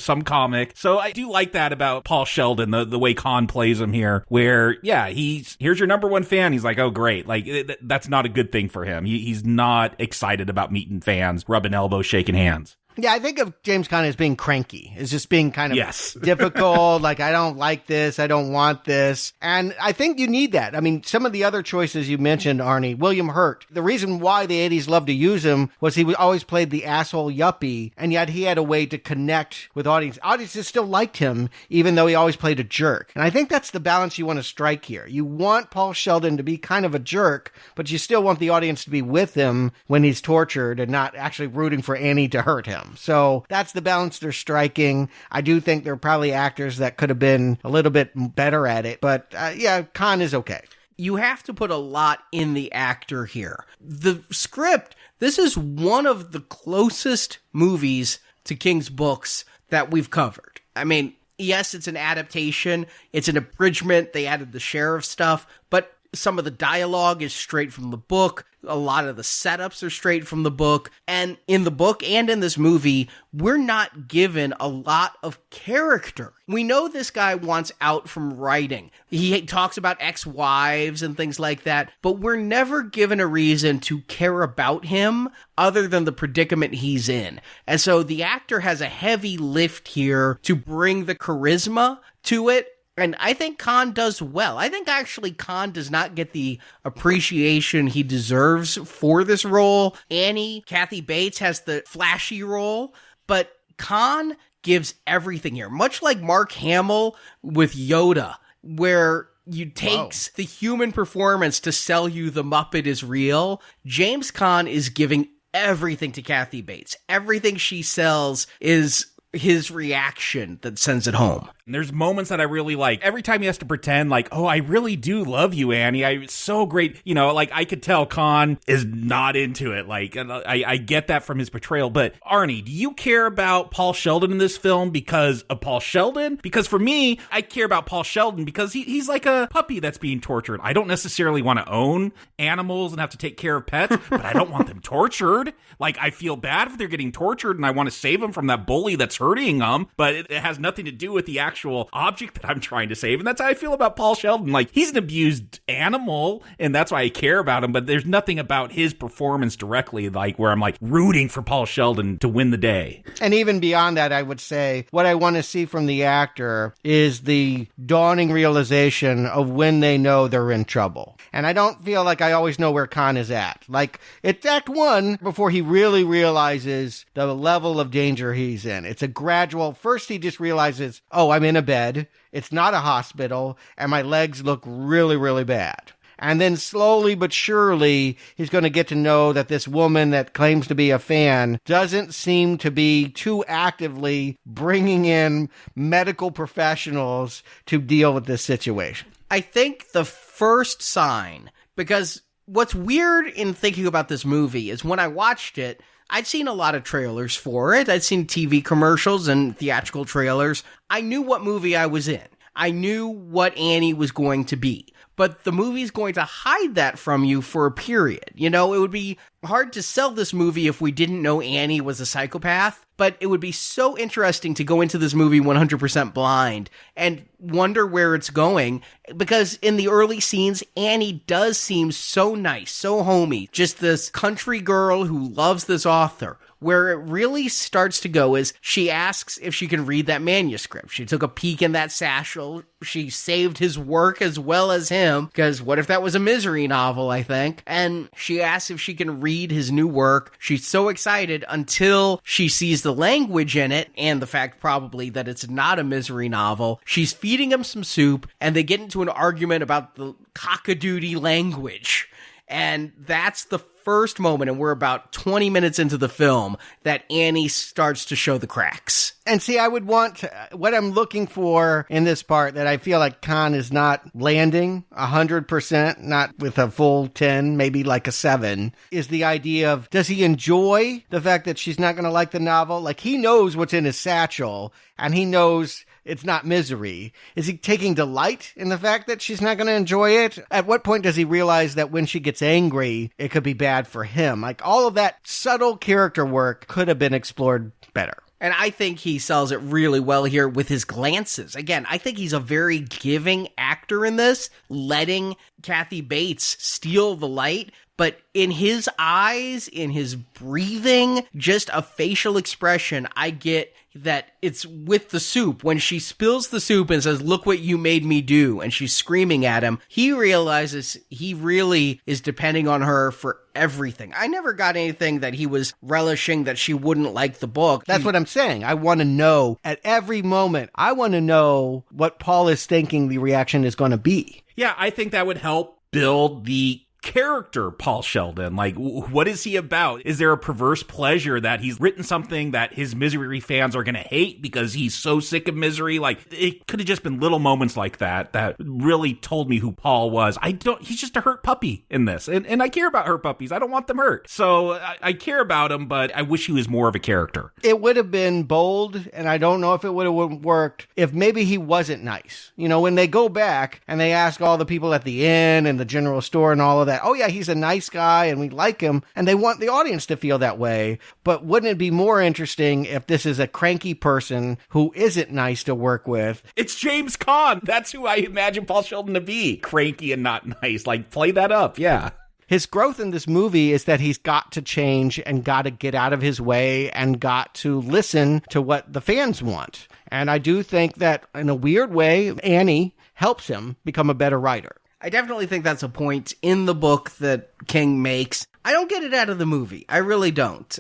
some comic. So I do like that about Paul Sheldon, the way Caan plays him here, where, yeah, here's your number one fan. He's like, oh, great. Like, that's not a good thing for him. He's not excited about meeting fans, rubbing elbows, shaking hands. Yeah, I think of James Caan as being cranky, as just being kind of yes. difficult, like, I don't like this, I don't want this. And I think you need that. I mean, some of the other choices you mentioned, Arnie, William Hurt, the reason why the 80s loved to use him was he always played the asshole yuppie, and yet he had a way to connect with audiences. Audiences still liked him, even though he always played a jerk. And I think that's the balance you want to strike here. You want Paul Sheldon to be kind of a jerk, but you still want the audience to be with him when he's tortured and not actually rooting for Annie to hurt him. So that's the balance they're striking. I do think there are probably actors that could have been a little bit better at it, but yeah, Caan is okay. You have to put a lot in the actor here. The script, this is one of the closest movies to King's books that we've covered. I mean, yes, it's an adaptation. It's an abridgment. They added the sheriff stuff, but some of the dialogue is straight from the book. A lot of the setups are straight from the book. And in the book and in this movie, we're not given a lot of character. We know this guy wants out from writing. He talks about ex-wives and things like that, but we're never given a reason to care about him other than the predicament he's in. And so the actor has a heavy lift here to bring the charisma to it. And I think Caan does well. I think actually Caan does not get the appreciation he deserves for this role. Kathy Bates has the flashy role, but Caan gives everything here. Much like Mark Hamill with Yoda, where you takes the human performance to sell you the Muppet is real. James Caan is giving everything to Kathy Bates. Everything she sells is his reaction that sends it home. And there's moments that I really like. Every time he has to pretend like, oh, I really do love you, Annie. It's so great. You know, like I could tell Caan is not into it. Like, and I get that from his portrayal. But Arnie, do you care about Paul Sheldon in this film because of Paul Sheldon? Because for me, I care about Paul Sheldon because he's like a puppy that's being tortured. I don't necessarily want to own animals and have to take care of pets, but I don't want them tortured. Like, I feel bad if they're getting tortured and I want to save them from that bully that's hurting them, but it has nothing to do with the actual object that I'm trying to save. And that's how I feel about Paul Sheldon. Like, he's an abused animal and that's why I care about him, but there's nothing about his performance directly like where I'm like rooting for Paul Sheldon to win the day. And even beyond that, I would say what I want to see from the actor is the dawning realization of when they know they're in trouble. And I don't feel like I always know where Caan is at. Like, it's Act 1 before he really realizes the level of danger he's in. It's a gradual, first he just realizes, oh, I'm in a bed, it's not a hospital, and my legs look really, really bad. And then slowly but surely, he's going to get to know that this woman that claims to be a fan doesn't seem to be too actively bringing in medical professionals to deal with this situation. I think the first sign, because what's weird in thinking about this movie is when I watched it, I'd seen a lot of trailers for it. I'd seen TV commercials and theatrical trailers. I knew what movie I was in. I knew what Annie was going to be. But the movie's going to hide that from you for a period. You know, it would be hard to sell this movie if we didn't know Annie was a psychopath. But it would be so interesting to go into this movie 100% blind and wonder where it's going. Because in the early scenes, Annie does seem so nice, so homey. Just this country girl who loves this author. Where it really starts to go is she asks if she can read that manuscript. She took a peek in that satchel. She saved his work as well as him, because what if that was a misery novel, I think? And she asks if she can read his new work. She's so excited until she sees the language in it, and the fact probably that it's not a misery novel. She's feeding him some soup, and they get into an argument about the cockadoodie language. And that's the first moment, and we're about 20 minutes into the film, that Annie starts to show the cracks. And see, I would want what I'm looking for in this part that I feel like Caan is not landing 100%, not with a full 10, maybe like a 7, is the idea of, does he enjoy the fact that she's not going to like the novel? Like, he knows what's in his satchel, and he knows it's not misery. Is he taking delight in the fact that she's not going to enjoy it? At what point does he realize that when she gets angry, it could be bad for him? Like, all of that subtle character work could have been explored better. And I think he sells it really well here with his glances. Again, I think he's a very giving actor in this, letting Kathy Bates steal the light. But in his eyes, in his breathing, just a facial expression, I get that it's with the soup. When she spills the soup and says, "Look what you made me do," and she's screaming at him, he realizes he really is depending on her for everything. I never got anything that he was relishing that she wouldn't like the book. That's what I'm saying. I want to know at every moment. I want to know what Paul is thinking the reaction is going to be. Yeah, I think that would help build the character, Paul Sheldon? Like, what is he about? Is there a perverse pleasure that he's written something that his Misery fans are going to hate because he's so sick of Misery? Like, it could have just been little moments like that really told me who Paul was. He's just a hurt puppy in this. And I care about hurt puppies. I don't want them hurt. So I care about him, but I wish he was more of a character. It would have been bold, and I don't know if it would have worked if maybe he wasn't nice. You know, when they go back and they ask all the people at the inn and the general store and all of that, oh yeah, he's a nice guy and we like him, and they want the audience to feel that way. But wouldn't it be more interesting if this is a cranky person who isn't nice to work with? It's James Caan. That's who I imagine Paul Sheldon to be. Cranky and not nice. Like, play that up. Yeah. His growth in this movie is that he's got to change and got to get out of his way and got to listen to what the fans want. And I do think that in a weird way, Annie helps him become a better writer. I definitely think that's a point in the book that King makes. I don't get it out of the movie. I really don't.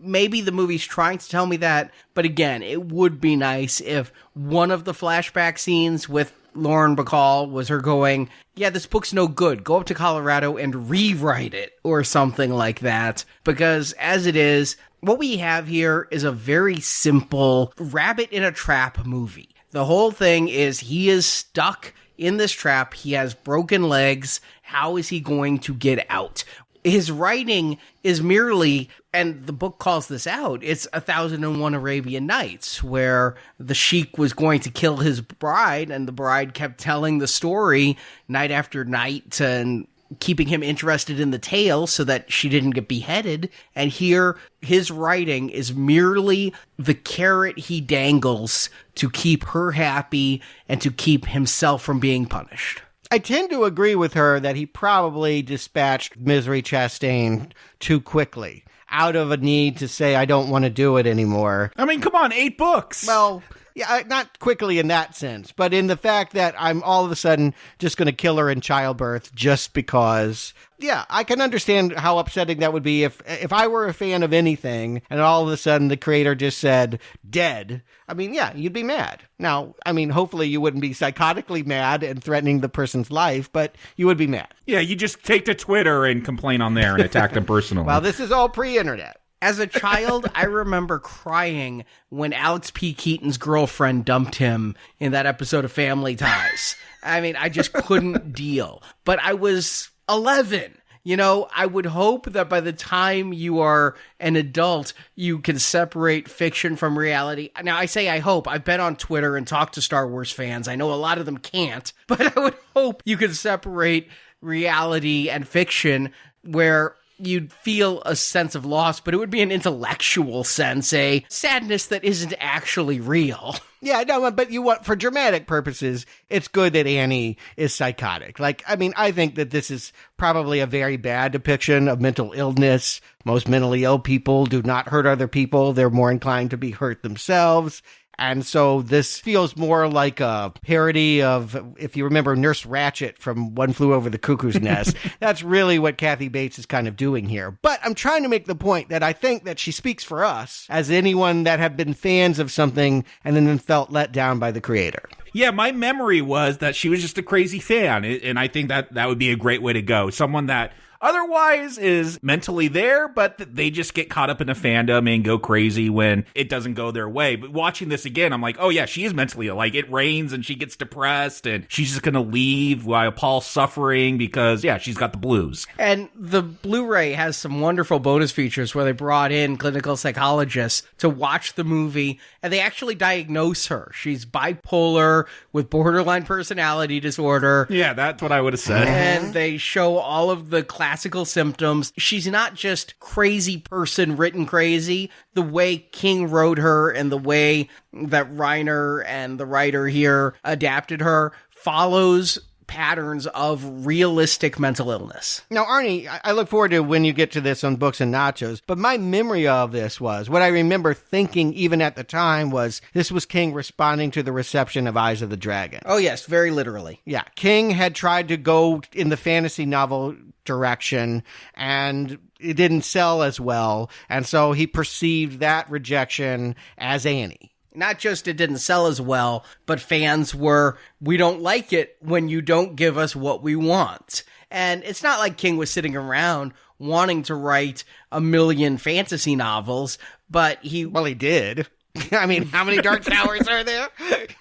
Maybe the movie's trying to tell me that, but again, it would be nice if one of the flashback scenes with Lauren Bacall was her going, yeah, this book's no good. Go up to Colorado and rewrite it or something like that. Because as it is, what we have here is a very simple rabbit in a trap movie. The whole thing is he is stuck in this trap. He has broken legs. How is he going to get out? His writing is merely, and the book calls this out, it's 1001 Arabian Nights, where the sheik was going to kill his bride, and the bride kept telling the story night after night and keeping him interested in the tale so that she didn't get beheaded. And here, his writing is merely the carrot he dangles to keep her happy and to keep himself from being punished. I tend to agree with her that he probably dispatched Misery Chastain too quickly, out of a need to say, I don't want to do it anymore. I mean, come on, 8 books. Well, yeah, not quickly in that sense, but in the fact that I'm all of a sudden just going to kill her in childbirth just because. Yeah, I can understand how upsetting that would be if I were a fan of anything and all of a sudden the creator just said, dead. I mean, yeah, you'd be mad. Now, I mean, hopefully you wouldn't be psychotically mad and threatening the person's life, but you would be mad. Yeah, you just take to Twitter and complain on there and attack them personally. Well, this is all pre-internet. As a child, I remember crying when Alex P. Keaton's girlfriend dumped him in that episode of Family Ties. I mean, I just couldn't deal. But I was 11. You know, I would hope that by the time you are an adult, you can separate fiction from reality. Now, I say I hope. I've been on Twitter and talked to Star Wars fans. I know a lot of them can't, but I would hope you can separate reality and fiction where you'd feel a sense of loss, but it would be an intellectual sense, a sadness that isn't actually real. Yeah, no, but for dramatic purposes, it's good that Annie is psychotic. Like, I mean, I think that this is probably a very bad depiction of mental illness. Most mentally ill people do not hurt other people. They're more inclined to be hurt themselves. And so this feels more like a parody of, if you remember, Nurse Ratched from One Flew Over the Cuckoo's Nest. That's really what Kathy Bates is kind of doing here. But I'm trying to make the point that I think that she speaks for us as anyone that have been fans of something and then felt let down by the creator. Yeah, my memory was that she was just a crazy fan. And I think that would be a great way to go. Someone that otherwise is mentally there, but they just get caught up in a fandom and go crazy when it doesn't go their way. But watching this again, I'm like, oh yeah, she is mentally ill. Like, it rains and she gets depressed and she's just going to leave while Paul's suffering because, yeah, she's got the blues. And the Blu-ray has some wonderful bonus features where they brought in clinical psychologists to watch the movie, and they actually diagnose her. She's bipolar with borderline personality disorder. Yeah, that's what I would have said. And they show all of the classical symptoms. She's not just crazy person written crazy. The way King wrote her and the way that Reiner and the writer here adapted her follows patterns of realistic mental illness. Now, Arnie, I look forward to when you get to this on Books and Nachos, but my memory of this was, what I remember thinking even at the time was, this was King responding to the reception of Eyes of the Dragon. Oh yes, very literally. Yeah, King had tried to go in the fantasy novel direction, and it didn't sell as well, and so he perceived that rejection as Annie. Not just it didn't sell as well, but fans were, we don't like it when you don't give us what we want. And it's not like King was sitting around wanting to write a million fantasy novels, but he... Well, he did. I mean, how many Dark Towers are there?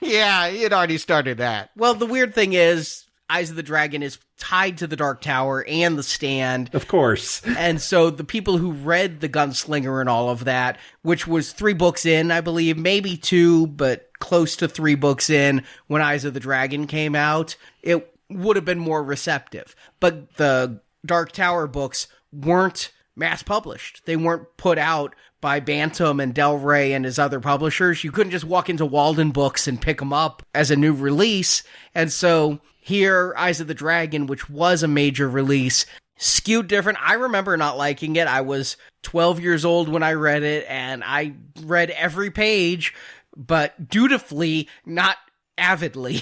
Yeah, he had already started that. Well, the weird thing is, Eyes of the Dragon is tied to the Dark Tower and the Stand. Of course. And so the people who read The Gunslinger and all of that, which was 3 books in, I believe, maybe 2, but close to 3 books in when Eyes of the Dragon came out, it would have been more receptive. But the Dark Tower books weren't mass published. They weren't put out by Bantam and Del Rey and his other publishers. You couldn't just walk into Walden Books and pick them up as a new release. And so here, Eyes of the Dragon, which was a major release, skewed different. I remember not liking it. I was 12 years old when I read it, and I read every page, but dutifully, not avidly.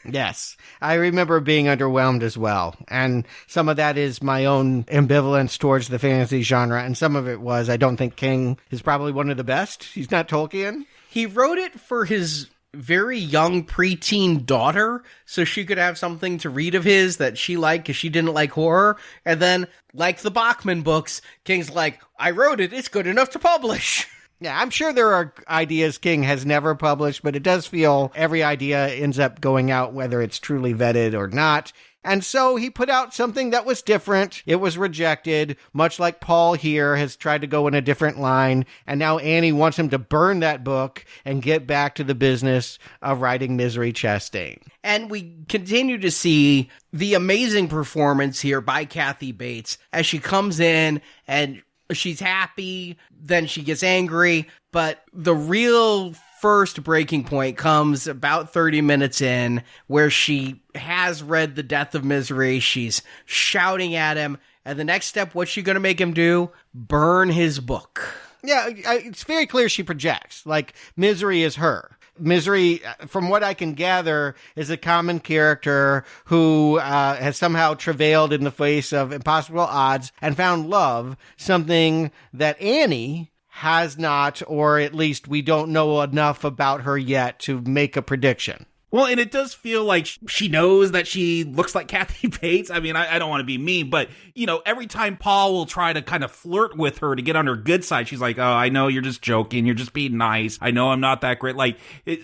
Yes, I remember being underwhelmed as well. And some of that is my own ambivalence towards the fantasy genre. And some of it was, I don't think King is probably one of the best. He's not Tolkien. He wrote it for his very young preteen daughter, so she could have something to read of his that she liked because she didn't like horror. And then, like the Bachman books, King's like, I wrote it, it's good enough to publish. Yeah, I'm sure there are ideas King has never published, but it does feel every idea ends up going out, whether it's truly vetted or not. And so he put out something that was different. It was rejected, much like Paul here has tried to go in a different line. And now Annie wants him to burn that book and get back to the business of writing Misery Chastain. And we continue to see the amazing performance here by Kathy Bates as she comes in and she's happy, then she gets angry, but the real first breaking point comes about 30 minutes in, where she has read The Death of Misery, she's shouting at him, and the next step, what's she going to make him do? Burn his book. Yeah, it's very clear she projects, like Misery is her. Misery, from what I can gather, is a common character who has somehow travailed in the face of impossible odds and found love, something that Annie has not, or at least we don't know enough about her yet to make a prediction. Well, and it does feel like she knows that she looks like Kathy Bates. I mean, I don't want to be mean, but, you know, every time Paul will try to kind of flirt with her to get on her good side, she's like, oh, I know you're just joking. You're just being nice. I know I'm not that great. Like,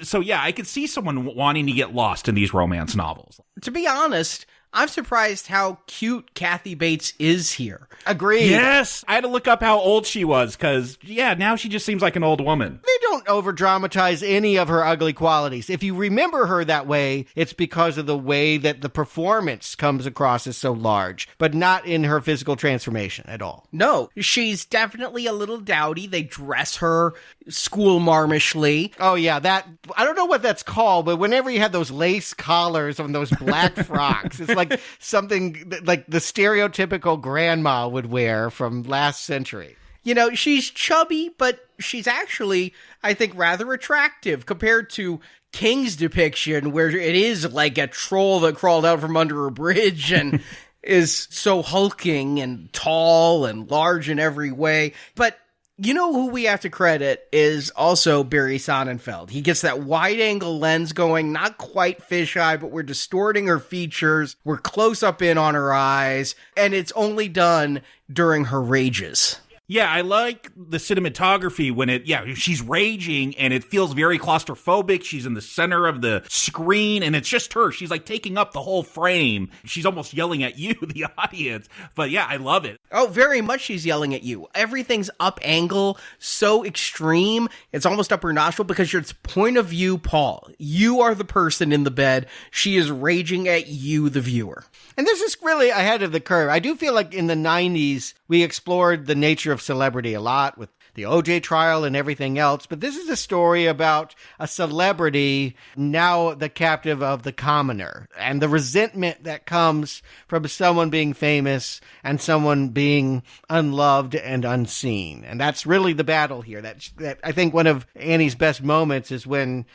so yeah, I could see someone wanting to get lost in these romance novels. To be honest, I'm surprised how cute Kathy Bates is here. Agreed. Yes. I had to look up how old she was because, yeah, now she just seems like an old woman. They don't over-dramatize any of her ugly qualities. If you remember her that way, it's because of the way that the performance comes across as so large, but not in her physical transformation at all. No, she's definitely a little dowdy. They dress her school-marmishly. Oh, yeah, that, I don't know what that's called, but whenever you have those lace collars on those black frocks, it's like something like the stereotypical grandma would wear from last century. You know, she's chubby, but she's actually, I think, rather attractive compared to King's depiction, where it is like a troll that crawled out from under a bridge and is so hulking and tall and large in every way. But you know who we have to credit is also Barry Sonnenfeld. He gets that wide-angle lens going, not quite fisheye, but we're distorting her features. We're close up in on her eyes, and it's only done during her rages. Yeah, I like the cinematography when she's raging and it feels very claustrophobic. She's in the center of the screen and it's just her. She's like taking up the whole frame. She's almost yelling at you, the audience. But yeah, I love it. Oh, very much she's yelling at you. Everything's up angle, so extreme. It's almost up her nostril because it's point of view Paul. You are the person in the bed. She is raging at you, the viewer. And this is really ahead of the curve. I do feel like in the 90s, we explored the nature of celebrity a lot with the OJ trial and everything else. But this is a story about a celebrity now the captive of the commoner and the resentment that comes from someone being famous and someone being unloved and unseen. And that's really the battle here. That I think one of Annie's best moments is when,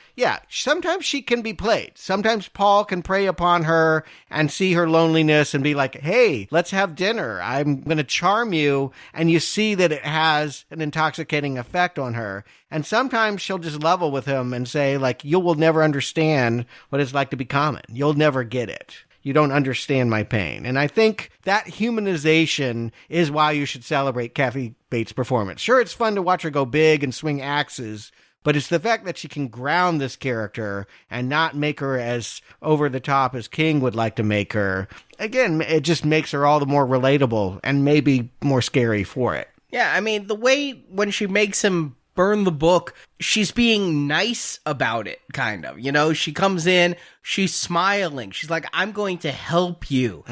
sometimes she can be played. Sometimes Paul can prey upon her and see her loneliness and be like, hey, let's have dinner. I'm going to charm you. And you see that it has an entire intoxicating effect on her. And sometimes she'll just level with him and say, like, you will never understand what it's like to be common. You'll never get it. You don't understand my pain. And I think that humanization is why you should celebrate Kathy Bates' performance. Sure, it's fun to watch her go big and swing axes, but it's the fact that she can ground this character and not make her as over the top as King would like to make her. Again, it just makes her all the more relatable and maybe more scary for it. Yeah, I mean, the way when she makes him burn the book, she's being nice about it, kind of. You know, she comes in, she's smiling. She's like, I'm going to help you.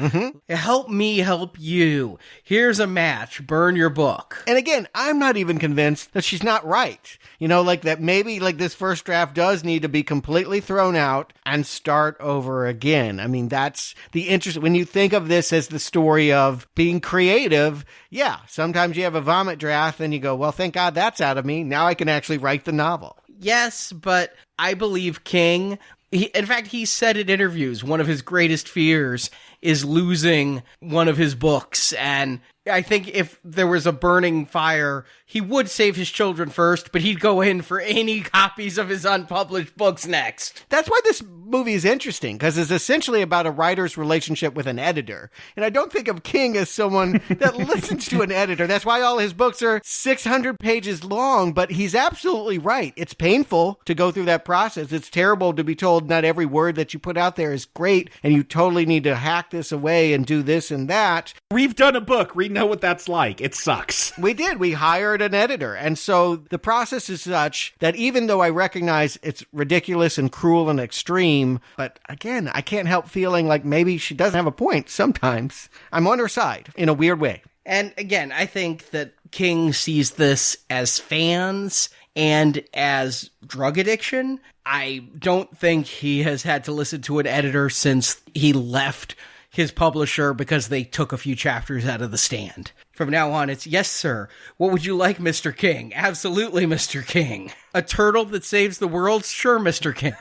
Help me help you. Here's a match. Burn your book. And again, I'm not even convinced that she's not right. You know, like that maybe like this first draft does need to be completely thrown out and start over again. I mean, that's the interest. When you think of this as the story of being creative, yeah, sometimes you have a vomit draft and you go, well, thank God that's out of me. Now I can actually write the novel. Yes, but I believe King. In fact, he said in interviews, one of his greatest fears is losing one of his books. And I think if there was a burning fire, he would save his children first, but he'd go in for any copies of his unpublished books next. That's why this movie is interesting, because it's essentially about a writer's relationship with an editor. And I don't think of King as someone that listens to an editor. That's why all his books are 600 pages long, but he's absolutely right. It's painful to go through that process. It's terrible to be told not every word that you put out there is great, and you totally need to hack this away and do this and that. We've done a book. We know what that's like. It sucks. We did. We hired an editor. And so the process is such that even though I recognize it's ridiculous and cruel and extreme, but again, I can't help feeling like maybe she doesn't have a point sometimes. I'm on her side in a weird way. And again, I think that King sees this as fans and as drug addiction. I don't think he has had to listen to an editor since he left his publisher because they took a few chapters out of The Stand. From now on, it's, yes, sir. What would you like, Mr. King? Absolutely, Mr. King. A turtle that saves the world? Sure, Mr. King.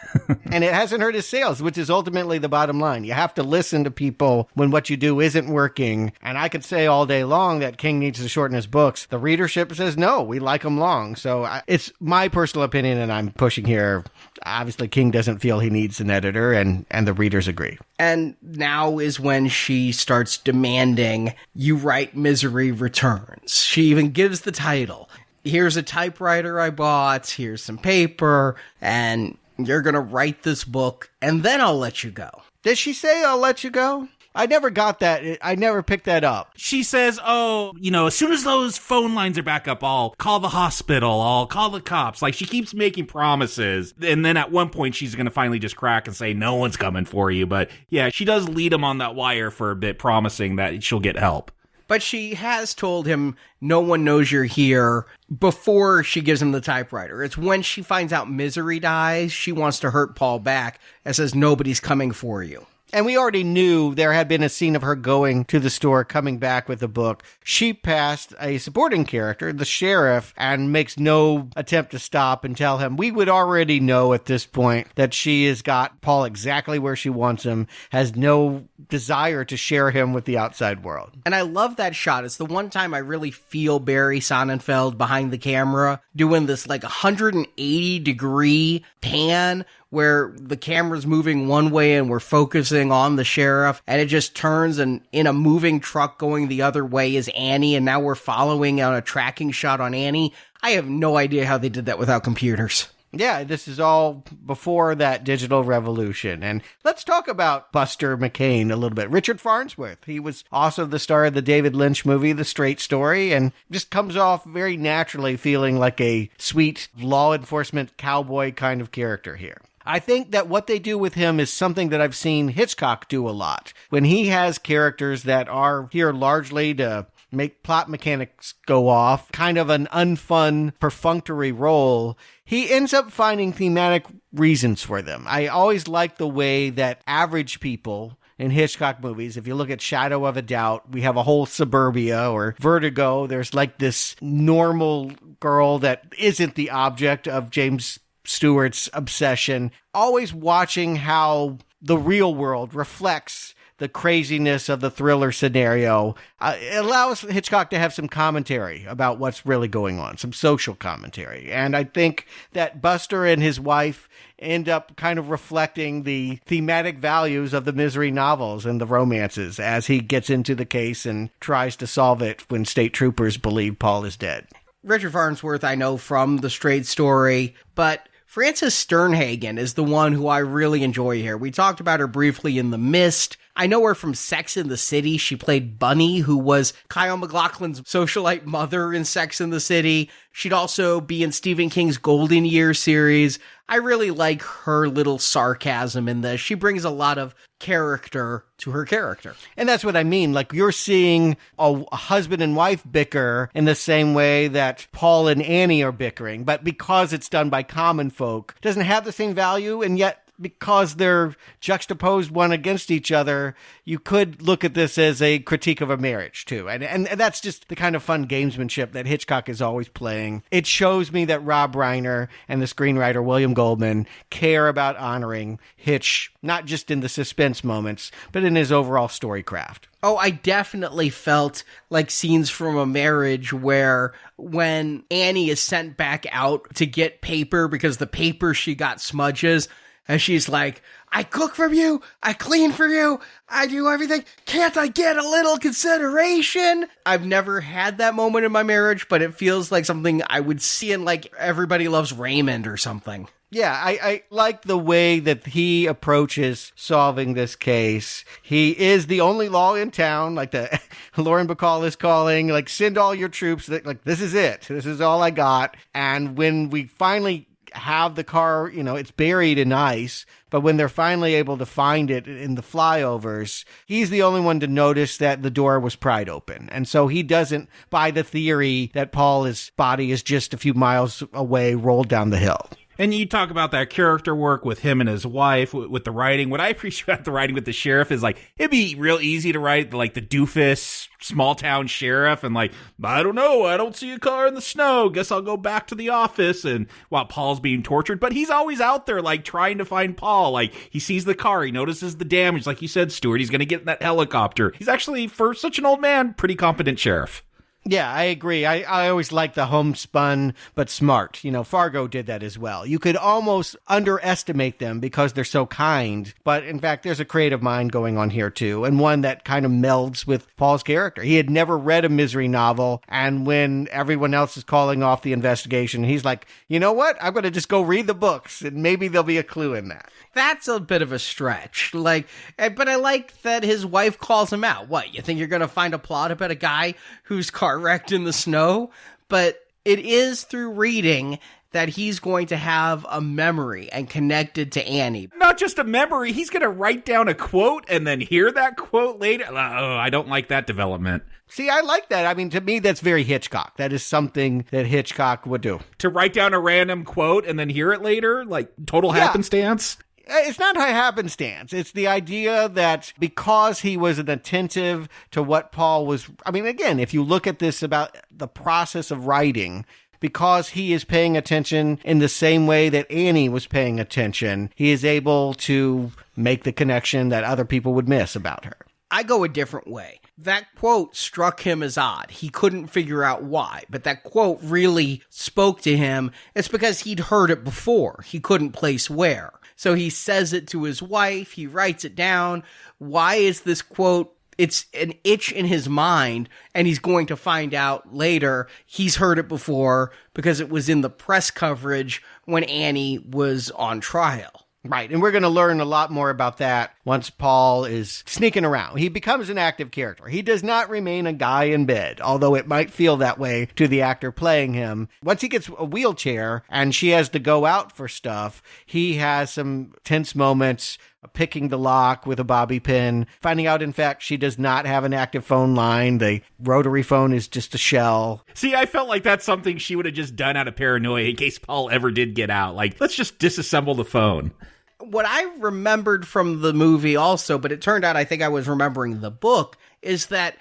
And it hasn't hurt his sales, which is ultimately the bottom line. You have to listen to people when what you do isn't working. And I could say all day long that King needs to shorten his books. The readership says, no, we like them long. So it's my personal opinion, and I'm pushing here. Obviously, King doesn't feel he needs an editor, and the readers agree. And now is when she starts demanding, you write Misery Returns. She even gives the title. Here's a typewriter I bought, here's some paper, and you're going to write this book, and then I'll let you go. Did she say, I'll let you go? I never got that. I never picked that up. She says, oh, you know, as soon as those phone lines are back up, I'll call the hospital, I'll call the cops. Like, she keeps making promises. And then at one point, she's going to finally just crack and say, no one's coming for you. But yeah, she does lead him on that wire for a bit, promising that she'll get help. But she has told him no one knows you're here before she gives him the typewriter. It's when she finds out Misery dies, she wants to hurt Paul back and says, nobody's coming for you. And we already knew there had been a scene of her going to the store, coming back with a book. She passed a supporting character, the sheriff, and makes no attempt to stop and tell him. We would already know at this point that she has got Paul exactly where she wants him, has no desire to share him with the outside world. And I love that shot. It's the one time I really feel Barry Sonnenfeld behind the camera doing this like 180-degree pan where the camera's moving one way and we're focusing on the sheriff, and it just turns, and in a moving truck going the other way is Annie, and now we're following on a tracking shot on Annie. I have no idea how they did that without computers. Yeah, this is all before that digital revolution. And let's talk about Buster McCain a little bit. Richard Farnsworth. He was also the star of the David Lynch movie, The Straight Story, and just comes off very naturally feeling like a sweet law enforcement cowboy kind of character here. I think that what they do with him is something that I've seen Hitchcock do a lot. When he has characters that are here largely to make plot mechanics go off, kind of an unfun, perfunctory role, he ends up finding thematic reasons for them. I always like the way that average people in Hitchcock movies, if you look at Shadow of a Doubt, we have a whole suburbia, or Vertigo, there's like this normal girl that isn't the object of James Stewart's obsession, always watching how the real world reflects the craziness of the thriller scenario, it allows Hitchcock to have some commentary about what's really going on, some social commentary. And I think that Buster and his wife end up kind of reflecting the thematic values of the Misery novels and the romances as he gets into the case and tries to solve it when state troopers believe Paul is dead. Richard Farnsworth I know from The Straight Story, but Frances Sternhagen is the one who I really enjoy here. We talked about her briefly in The Mist. I know her from Sex and the City. She played Bunny, who was Kyle MacLachlan's socialite mother in Sex and the City. She'd also be in Stephen King's Golden Year series. I really like her little sarcasm in this. She brings a lot of character to her character. And that's what I mean. Like, you're seeing a husband and wife bicker in the same way that Paul and Annie are bickering. But because it's done by common folk, it doesn't have the same value, and yet because they're juxtaposed one against each other, you could look at this as a critique of a marriage, too. And that's just the kind of fun gamesmanship that Hitchcock is always playing. It shows me that Rob Reiner and the screenwriter William Goldman care about honoring Hitch, not just in the suspense moments, but in his overall story craft. Oh, I definitely felt like scenes from a marriage where when Annie is sent back out to get paper because the paper she got smudges, and she's like, I cook for you, I clean for you, I do everything. Can't I get a little consideration? I've never had that moment in my marriage, but it feels like something I would see in like Everybody Loves Raymond or something. Yeah, I like the way that he approaches solving this case. He is the only law in town, like the Lauren Bacall is calling, like, send all your troops, like, this is it. This is all I got. And when we finally have the car, it's buried in ice, but when they're finally able to find it in the flyovers, he's the only one to notice that the door was pried open. And so he doesn't buy the theory that Paul's body is just a few miles away, rolled down the hill. And you talk about that character work with him and his wife, with the writing. What I appreciate about the writing with the sheriff is, like, it'd be real easy to write, like, the doofus small town sheriff and, like, I don't know, I don't see a car in the snow, guess I'll go back to the office, and while Paul's being tortured. But he's always out there, like, trying to find Paul. Like, he sees the car, he notices the damage, like you said, Stuart, he's gonna get in that helicopter. He's actually, for such an old man, pretty competent sheriff. Yeah, I agree. I always like the homespun but smart. Fargo did that as well. You could almost underestimate them because they're so kind. But in fact, there's a creative mind going on here too, and one that kind of melds with Paul's character. He had never read a Misery novel, and when everyone else is calling off the investigation, he's like, you know what? I'm going to just go read the books, and maybe there'll be a clue in that. That's a bit of a stretch. But I like that his wife calls him out. What, you think you're going to find a plot about a guy whose car wrecked in the snow? But it is through reading that he's going to have a memory and connected to Annie. Not just a memory, he's going to write down a quote and then hear that quote later. Oh, I don't like that development. See, I like that. I mean, to me, that's very Hitchcock. That is something that Hitchcock would do. To write down a random quote and then hear it later? Like total happenstance? It's not a happenstance. It's the idea that because he was attentive to what Paul was... I mean, again, if you look at this about the process of writing, because he is paying attention in the same way that Annie was paying attention, he is able to make the connection that other people would miss about her. I go a different way. That quote struck him as odd. He couldn't figure out why, but that quote really spoke to him. It's because he'd heard it before. He couldn't place where. So he says it to his wife. He writes it down. Why is this quote? It's an itch in his mind, and he's going to find out later he's heard it before because it was in the press coverage when Annie was on trial. Right, and we're going to learn a lot more about that once Paul is sneaking around. He becomes an active character. He does not remain a guy in bed, although it might feel that way to the actor playing him. Once he gets a wheelchair and she has to go out for stuff, he has some tense moments picking the lock with a bobby pin, finding out, in fact, she does not have an active phone line. The rotary phone is just a shell. See, I felt like that's something she would have just done out of paranoia in case Paul ever did get out. Like, let's just disassemble the phone. What I remembered from the movie also, but it turned out I think I was remembering the book, is that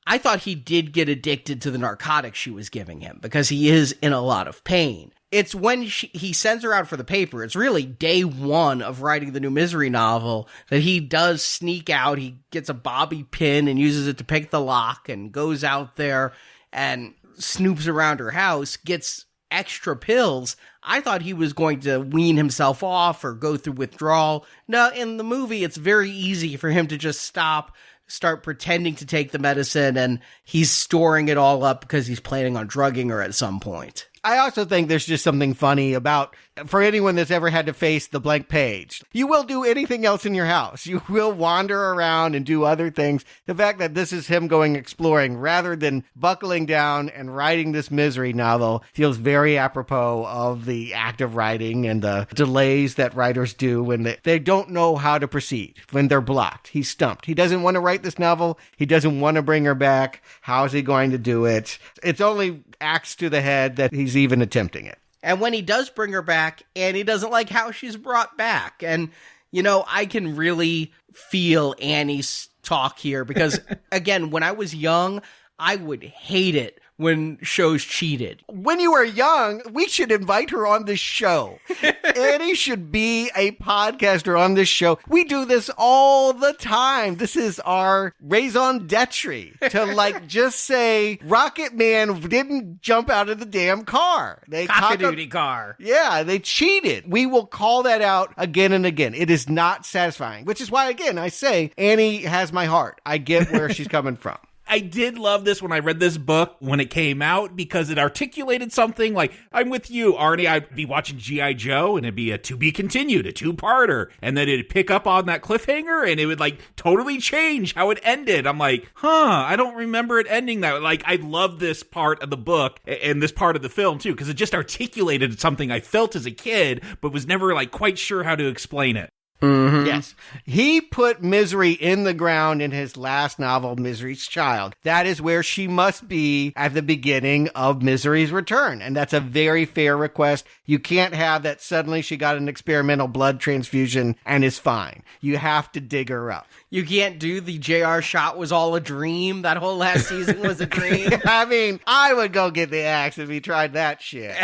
I thought he did get addicted to the narcotics she was giving him because he is in a lot of pain. It's when he sends her out for the paper. It's really day one of writing the new Misery novel that he does sneak out. He gets a bobby pin and uses it to pick the lock and goes out there and snoops around her house, gets extra pills. I thought he was going to wean himself off or go through withdrawal. No, in the movie, it's very easy for him to just start pretending to take the medicine, and he's storing it all up because he's planning on drugging her at some point. I also think there's just something funny about, for anyone that's ever had to face the blank page, you will do anything else in your house. You will wander around and do other things. The fact that this is him going exploring rather than buckling down and writing this Misery novel feels very apropos of the act of writing and the delays that writers do when they don't know how to proceed, when they're blocked. He's stumped. He doesn't want to write this novel. He doesn't want to bring her back. How is he going to do it? It's only axe to the head that he's even attempting it. And when he does bring her back, Annie doesn't like how she's brought back. And, I can really feel Annie's talk here because, again, when I was young, I would hate it when shows cheated. When you were young, we should invite her on this show. Annie should be a podcaster on this show. We do this all the time. This is our raison d'etre to just say Rocket Man didn't jump out of the damn car. Cock-a-doodie car. Yeah, they cheated. We will call that out again and again. It is not satisfying, which is why, again, I say Annie has my heart. I get where she's coming from. I did love this when I read this book when it came out because it articulated something like, I'm with you, Arnie. I'd be watching G.I. Joe and it'd be a to be continued, a two-parter. And then it'd pick up on that cliffhanger and it would totally change how it ended. I'm like, I don't remember it ending that. I love this part of the book and this part of the film too, because it just articulated something I felt as a kid, but was never quite sure how to explain it. Mm-hmm. Yes. He put Misery in the ground in his last novel, Misery's Child. That is where she must be at the beginning of Misery's return. And that's a very fair request. You can't have that suddenly she got an experimental blood transfusion and is fine. You have to dig her up. You can't do the JR shot was all a dream. That whole last season was a dream. I mean, I would go get the axe if he tried that shit.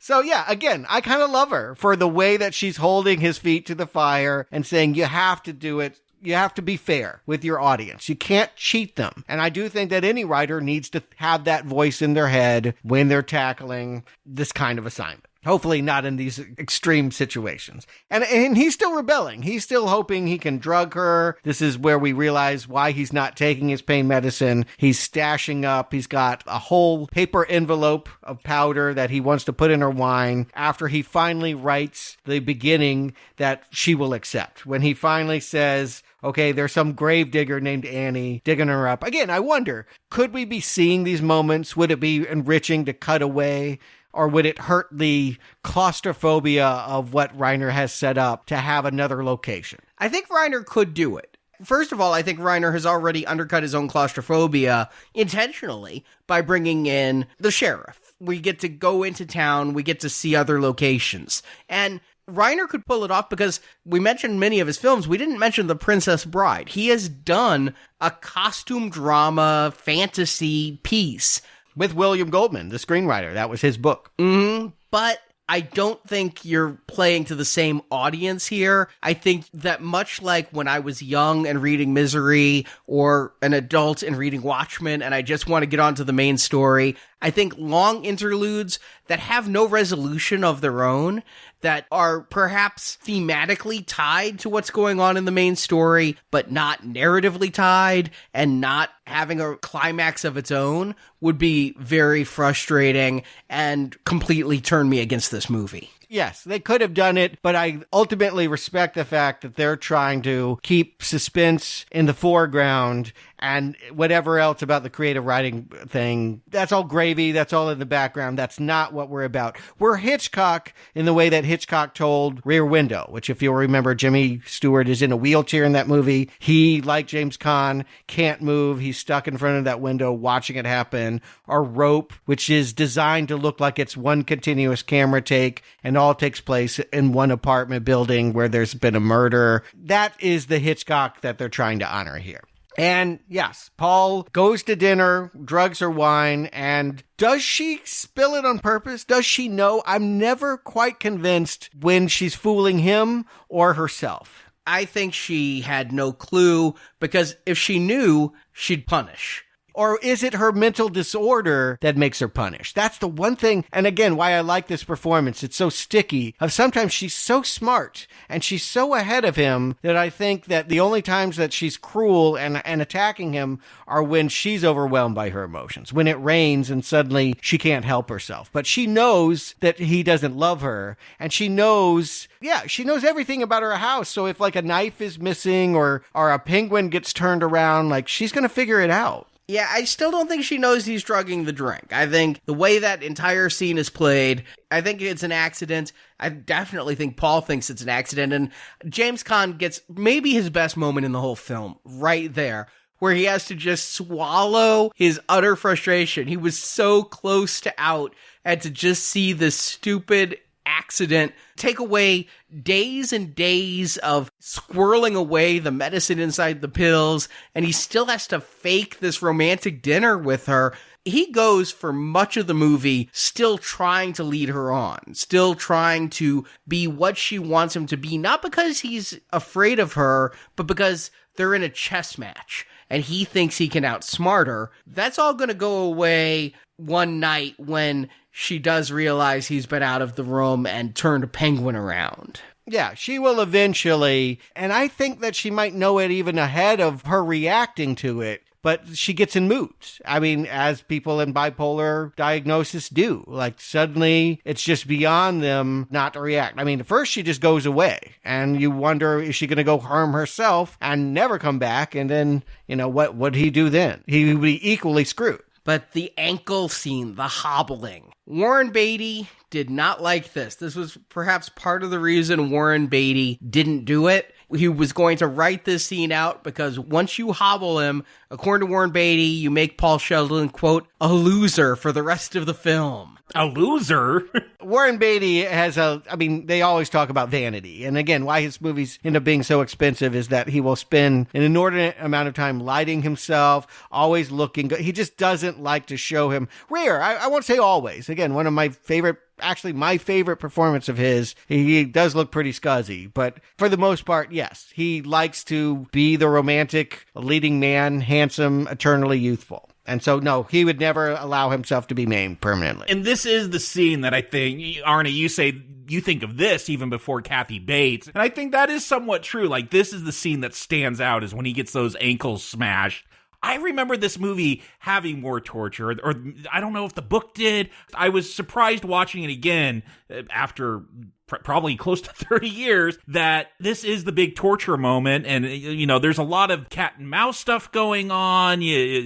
So yeah, again, I kind of love her for the way that she's holding his feet to the fire and saying, you have to do it. You have to be fair with your audience. You can't cheat them. And I do think that any writer needs to have that voice in their head when they're tackling this kind of assignment. Hopefully not in these extreme situations. And he's still rebelling. He's still hoping he can drug her. This is where we realize why he's not taking his pain medicine. He's stashing up. He's got a whole paper envelope of powder that he wants to put in her wine after he finally writes the beginning that she will accept. When he finally says, okay, there's some gravedigger named Annie digging her up. Again, I wonder, could we be seeing these moments? Would it be enriching to cut away? Or would it hurt the claustrophobia of what Reiner has set up to have another location? I think Reiner could do it. First of all, I think Reiner has already undercut his own claustrophobia intentionally by bringing in the sheriff. We get to go into town, we get to see other locations. And Reiner could pull it off because we mentioned many of his films. We didn't mention The Princess Bride. He has done a costume drama fantasy piece with William Goldman, the screenwriter. That was his book. But I don't think you're playing to the same audience here. I think that much like when I was young and reading Misery, or an adult and reading Watchmen, and I just want to get on to the main story, I think long interludes that have no resolution of their own, that are perhaps thematically tied to what's going on in the main story, but not narratively tied and not having a climax of its own, would be very frustrating and completely turn me against this movie. Yes, they could have done it, but I ultimately respect the fact that they're trying to keep suspense in the foreground, and whatever else about the creative writing thing, that's all gravy, that's all in the background. That's not what we're about. We're Hitchcock in the way that Hitchcock told Rear Window, which, if you'll remember, Jimmy Stewart is in a wheelchair in that movie. He, like James Caan, can't move. He's stuck in front of that window watching it happen. Or Rope, which is designed to look like it's one continuous camera take and all takes place in one apartment building where there's been a murder. That is the Hitchcock that they're trying to honor here. And yes, Paul goes to dinner, drugs her wine, and does she spill it on purpose? Does she know? I'm never quite convinced when she's fooling him or herself. I think she had no clue, because if she knew, she'd punish. Or is it her mental disorder that makes her punish? That's the one thing, and again, why I like this performance. It's so sticky. Sometimes she's so smart, and she's so ahead of him that I think that the only times that she's cruel and attacking him are when she's overwhelmed by her emotions. When it rains and suddenly she can't help herself. But she knows that he doesn't love her, and she knows everything about her house. So if like a knife is missing or a penguin gets turned around, like she's going to figure it out. Yeah, I still don't think she knows he's drugging the drink. I think the way that entire scene is played, I think it's an accident. I definitely think Paul thinks it's an accident. And James Caan gets maybe his best moment in the whole film right there, where he has to just swallow his utter frustration. He was so close to out, and to just see this stupid accident take away days and days of squirreling away the medicine inside the pills, and he still has to fake this romantic dinner with her. He goes for much of the movie still trying to lead her on, still trying to be what she wants him to be, not because he's afraid of her, but because they're in a chess match and he thinks he can outsmart her. That's all going to go away one night when she does realize he's been out of the room and turned a penguin around. Yeah, she will eventually, and I think that she might know it even ahead of her reacting to it, but she gets in moods. I mean, as people in bipolar diagnosis do. Like, suddenly, it's just beyond them not to react. I mean, at first she just goes away, and you wonder, is she going to go harm herself and never come back? And then, what would he do then? He would be equally screwed. But the ankle scene, the hobbling. Warren Beatty did not like this. This was perhaps part of the reason Warren Beatty didn't do it. He was going to write this scene out because once you hobble him, according to Warren Beatty, you make Paul Sheldon, quote, a loser for the rest of the film. A loser? Warren Beatty they always talk about vanity. And again, why his movies end up being so expensive is that he will spend an inordinate amount of time lighting himself, always looking good. He just doesn't like to show him. Rare, I won't say always. Again, one of my favorite performance of his, he does look pretty scuzzy, but for the most part, yes, he likes to be the romantic leading man, handsome, eternally youthful. And so, no, he would never allow himself to be maimed permanently. And this is the scene that I think, Arnie, you say you think of this even before Kathy Bates. And I think that is somewhat true. Like, this is the scene that stands out, is when he gets those ankles smashed. I remember this movie having more torture, or I don't know if the book did. I was surprised watching it again after probably close to 30 years, that this is the big torture moment. And, there's a lot of cat and mouse stuff going on,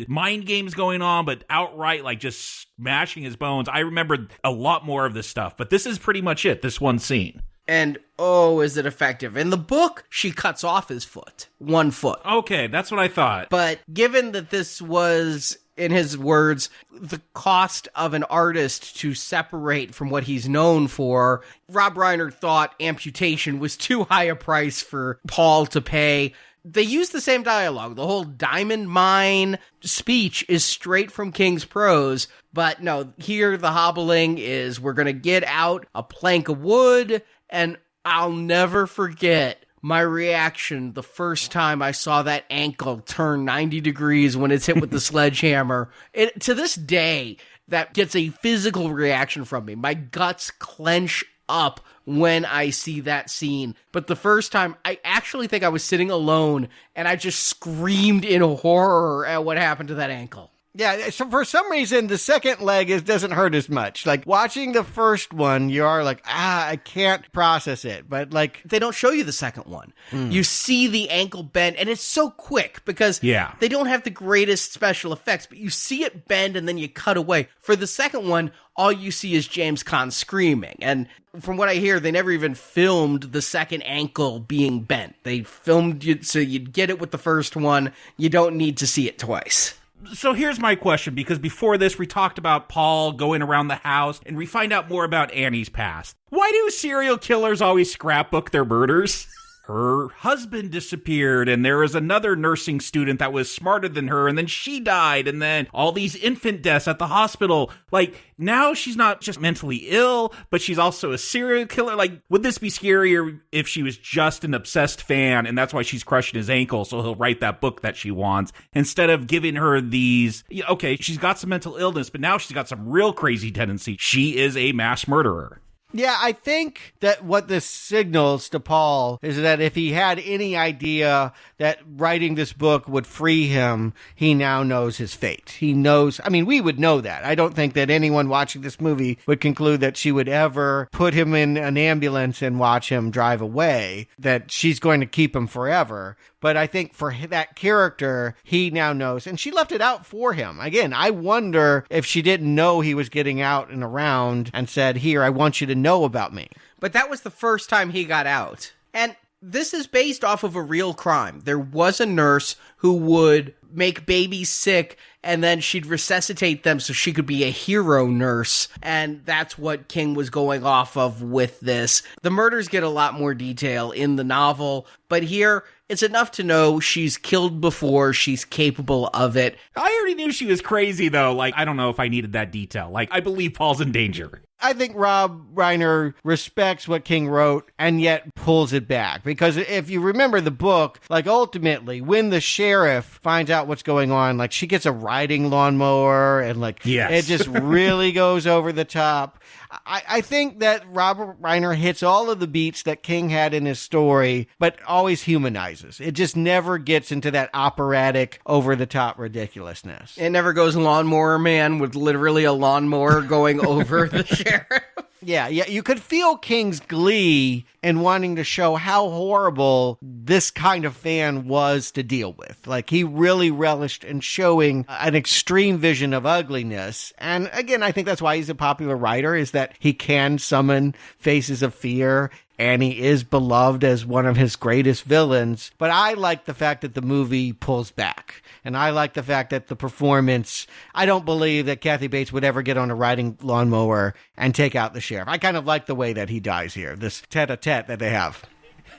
mind games going on, but outright, like, just smashing his bones. I remember a lot more of this stuff, but this is pretty much it, this one scene. And, oh, is it effective. In the book, she cuts off his foot. 1 foot. Okay, that's what I thought. But given that this was, in his words, the cost of an artist to separate from what he's known for, Rob Reiner thought amputation was too high a price for Paul to pay. They use the same dialogue. The whole diamond mine speech is straight from King's prose. But no, here the hobbling is, we're going to get out a plank of wood, and I'll never forget my reaction the first time I saw that ankle turn 90 degrees when it's hit with the sledgehammer. To this day, that gets a physical reaction from me. My guts clench up when I see that scene. But the first time, I actually think I was sitting alone, and I just screamed in horror at what happened to that ankle. Yeah, so for some reason, the second leg doesn't hurt as much. Like, watching the first one, you are like, I can't process it. But, like, they don't show you the second one. You see the ankle bend, and it's so quick because they don't have the greatest special effects, but you see it bend, and then you cut away. For the second one, all you see is James Caan screaming. And from what I hear, they never even filmed the second ankle being bent. They filmed it so you'd get it with the first one. You don't need to see it twice. So here's my question, because before this, we talked about Paul going around the house, and we find out more about Annie's past. Why do serial killers always scrapbook their murders? her husband disappeared, and there was another nursing student that was smarter than her, and then she died, and then all these infant deaths at the hospital. Like, now she's not just mentally ill, but she's also a serial killer. Like, would this be scarier if she was just an obsessed fan, and that's why she's crushing his ankle, so he'll write that book that she wants, instead of giving her these, okay, she's got some mental illness, but now she's got some real crazy tendency. She is a mass murderer. Yeah, I think that what this signals to Paul is that if he had any idea that writing this book would free him, he now knows his fate. He knows, I mean, we would know that. I don't think that anyone watching this movie would conclude that she would ever put him in an ambulance and watch him drive away, that she's going to keep him forever. But I think for that character, he now knows. And she left it out for him. Again, I wonder if she didn't know he was getting out and around and said, here, I want you to know about me. But that was the first time he got out. And this is based off of a real crime. There was a nurse who would make babies sick, and then she'd resuscitate them so she could be a hero nurse. And that's what King was going off of with this. The murders get a lot more detail in the novel, but here it's enough to know she's killed before, she's capable of it. I already knew she was crazy, though. Like, I don't know if I needed that detail. Like, I believe Paul's in danger. I think Rob Reiner respects what King wrote and yet pulls it back. Because if you remember the book, like ultimately when the sheriff finds out what's going on, like she gets a riding lawnmower and like it just really goes over the top. I think that Rob Reiner hits all of the beats that King had in his story, but always humanizes. It just never gets into that operatic, over-the-top ridiculousness. It never goes lawnmower man with literally a lawnmower going over the sheriff. Yeah, you could feel King's glee in wanting to show how horrible this kind of fan was to deal with. Like, he really relished in showing an extreme vision of ugliness. And again, I think that's why he's a popular writer, is that he can summon faces of fear, and he is beloved as one of his greatest villains. But I like the fact that the movie pulls back. And I like the fact that the performance, I don't believe that Kathy Bates would ever get on a riding lawnmower and take out the sheriff. I kind of like the way that he dies here, this tete-a-tete that they have.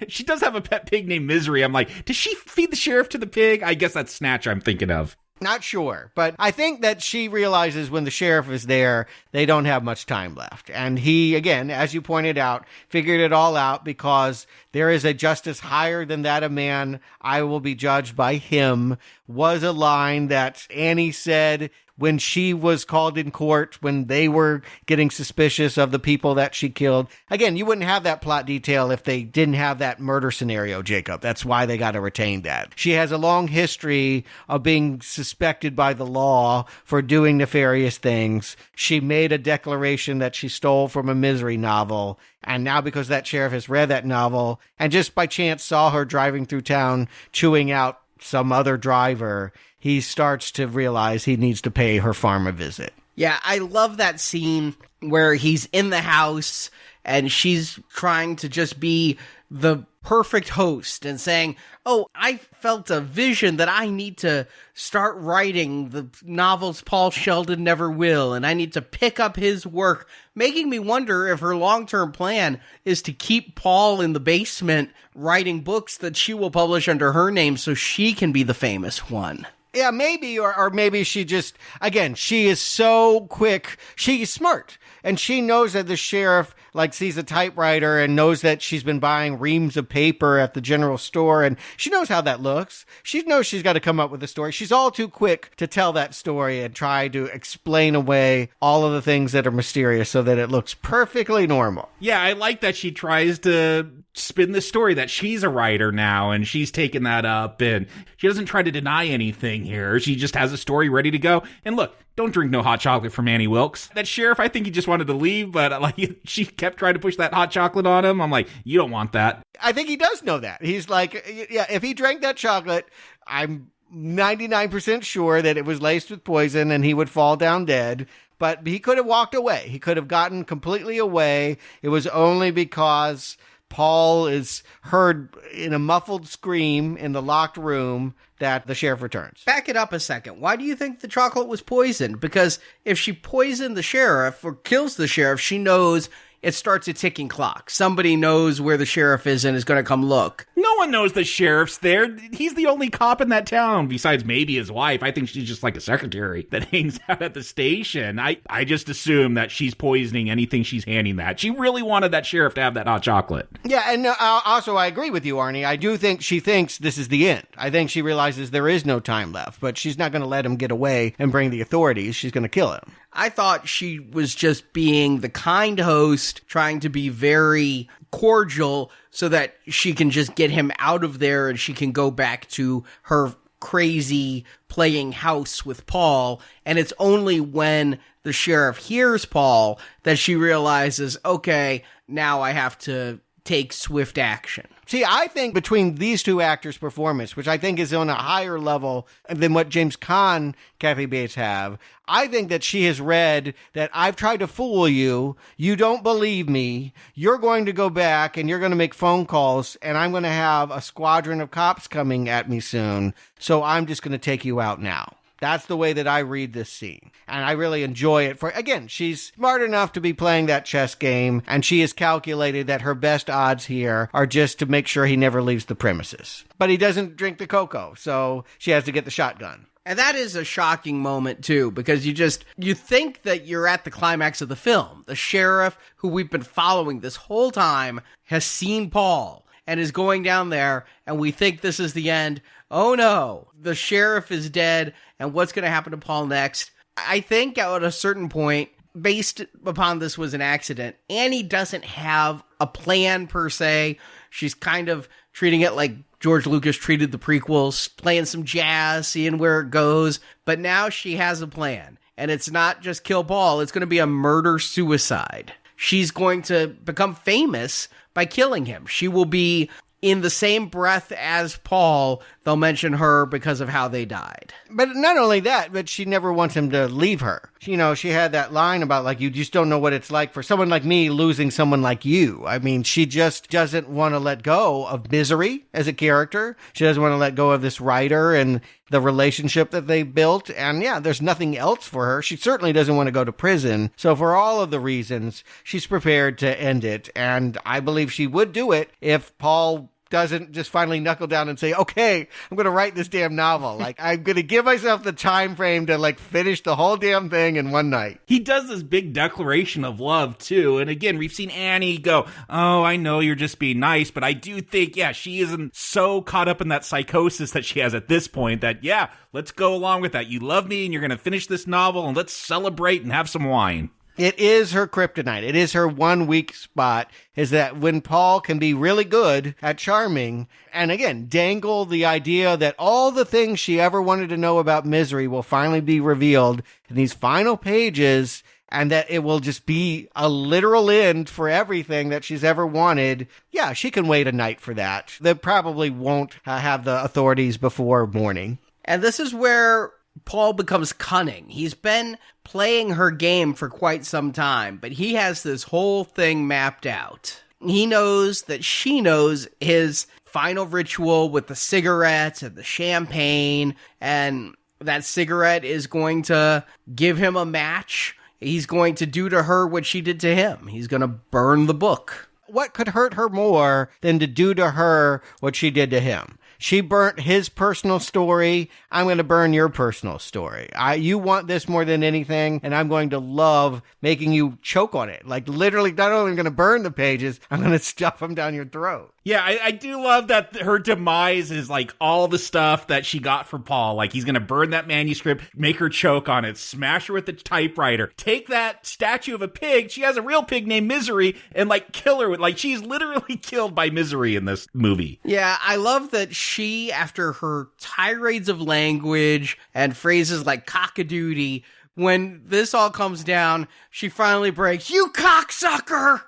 She does have a pet pig named Misery. I'm like, does she feed the sheriff to the pig? I guess that's Snatch I'm thinking of. Not sure, but I think that she realizes when the sheriff is there, they don't have much time left. And he, again, as you pointed out, figured it all out because there is a justice higher than that of man. I will be judged by him was a line that Annie said when she was called in court, when they were getting suspicious of the people that she killed. Again, you wouldn't have that plot detail if they didn't have that murder scenario, Jacob. That's why they got to retain that. She has a long history of being suspected by the law for doing nefarious things. She made a declaration that she stole from a Misery novel. And now because that sheriff has read that novel and just by chance saw her driving through town chewing out some other driver, he starts to realize he needs to pay her farm a visit. Yeah, I love that scene where he's in the house and she's trying to just be the perfect host and saying, oh, I felt a vision that I need to start writing the novels Paul Sheldon never will, and I need to pick up his work, making me wonder if her long-term plan is to keep Paul in the basement writing books that she will publish under her name so she can be the famous one. Yeah, maybe, or maybe she just, again, she is so quick. She's smart, and she knows that the sheriff, like, sees a typewriter and knows that she's been buying reams of paper at the general store, and she knows how that looks. She knows she's got to come up with a story. She's all too quick to tell that story and try to explain away all of the things that are mysterious so that it looks perfectly normal. Yeah, I like that she tries to spin the story that she's a writer now and she's taken that up, and she doesn't try to deny anything here. She just has a story ready to go. And look, don't drink no hot chocolate from Annie Wilkes. That sheriff, I think he just wanted to leave, but like she kept trying to push that hot chocolate on him. I'm like, you don't want that. I think he does know that. He's like, yeah, if he drank that chocolate, I'm 99% sure that it was laced with poison and he would fall down dead. But he could have walked away. He could have gotten completely away. It was only because Paul is heard in a muffled scream in the locked room that the sheriff returns. Back it up a second. Why do you think the chocolate was poisoned? Because if she poisoned the sheriff or kills the sheriff, she knows it starts a ticking clock. Somebody knows where the sheriff is and is going to come look. No one knows the sheriff's there. He's the only cop in that town, besides maybe his wife. I think she's just like a secretary that hangs out at the station. I just assume that she's poisoning anything she's handing that. She really wanted that sheriff to have that hot chocolate. Yeah, and also I agree with you, Arnie. I do think she thinks this is the end. I think she realizes there is no time left, but she's not going to let him get away and bring the authorities. She's going to kill him. I thought she was just being the kind host, trying to be very cordial so that she can just get him out of there and she can go back to her crazy playing house with Paul. And it's only when the sheriff hears Paul that she realizes, okay, now I have to take swift action. See, I think between these two actors' performance, which I think is on a higher level than what James Caan, Kathy Bates have, I think that she has read that I've tried to fool you, you don't believe me, you're going to go back and you're going to make phone calls, and I'm going to have a squadron of cops coming at me soon, so I'm just going to take you out now. That's the way that I read this scene. And I really enjoy it. Again, she's smart enough to be playing that chess game, and she has calculated that her best odds here are just to make sure he never leaves the premises. But he doesn't drink the cocoa, so she has to get the shotgun. And that is a shocking moment, too, because you think that you're at the climax of the film. The sheriff, who we've been following this whole time, has seen Paul and is going down there, and we think this is the end. Oh no, the sheriff is dead, and what's going to happen to Paul next? I think at a certain point, based upon this was an accident, Annie doesn't have a plan per se. She's kind of treating it like George Lucas treated the prequels, playing some jazz, seeing where it goes. But now she has a plan, and it's not just kill Paul, it's going to be a murder-suicide. She's going to become famous by killing him. She will be in the same breath as Paul, they'll mention her because of how they died. But not only that, but she never wants him to leave her. You know, she had that line about, like, you just don't know what it's like for someone like me losing someone like you. I mean, she just doesn't want to let go of Misery as a character. She doesn't want to let go of this writer and the relationship that they built. And yeah, there's nothing else for her. She certainly doesn't want to go to prison. So for all of the reasons, she's prepared to end it. And I believe she would do it if Paul doesn't just finally knuckle down and say, okay, I'm going to write this damn novel. Like, I'm going to give myself the time frame to, like, finish the whole damn thing in one night. He does this big declaration of love, too. And again, we've seen Annie go, oh, I know you're just being nice, but I do think, yeah, she isn't so caught up in that psychosis that she has at this point that, yeah, let's go along with that. You love me and you're going to finish this novel and let's celebrate and have some wine. It is her kryptonite. It is her one weak spot, is that when Paul can be really good at charming, and again, dangle the idea that all the things she ever wanted to know about Misery will finally be revealed in these final pages, and that it will just be a literal end for everything that she's ever wanted. Yeah, she can wait a night for that. They probably won't have the authorities before morning. And this is where Paul becomes cunning. He's been playing her game for quite some time, but he has this whole thing mapped out. He knows that she knows his final ritual with the cigarette and the champagne, and that cigarette is going to give him a match. He's going to do to her what she did to him. He's going to burn the book. What could hurt her more than to do to her what she did to him? She burnt his personal story. I'm going to burn your personal story. You want this more than anything, and I'm going to love making you choke on it. Like, literally, not only am I going to burn the pages, I'm going to stuff them down your throat. Yeah, I do love that her demise is like all the stuff that she got from Paul. Like, he's going to burn that manuscript, make her choke on it, smash her with the typewriter, take that statue of a pig. She has a real pig named Misery, and like kill her with, like, she's literally killed by Misery in this movie. Yeah, I love that she, after her tirades of language and phrases like cockadoodie, when this all comes down, she finally breaks, "You cocksucker!"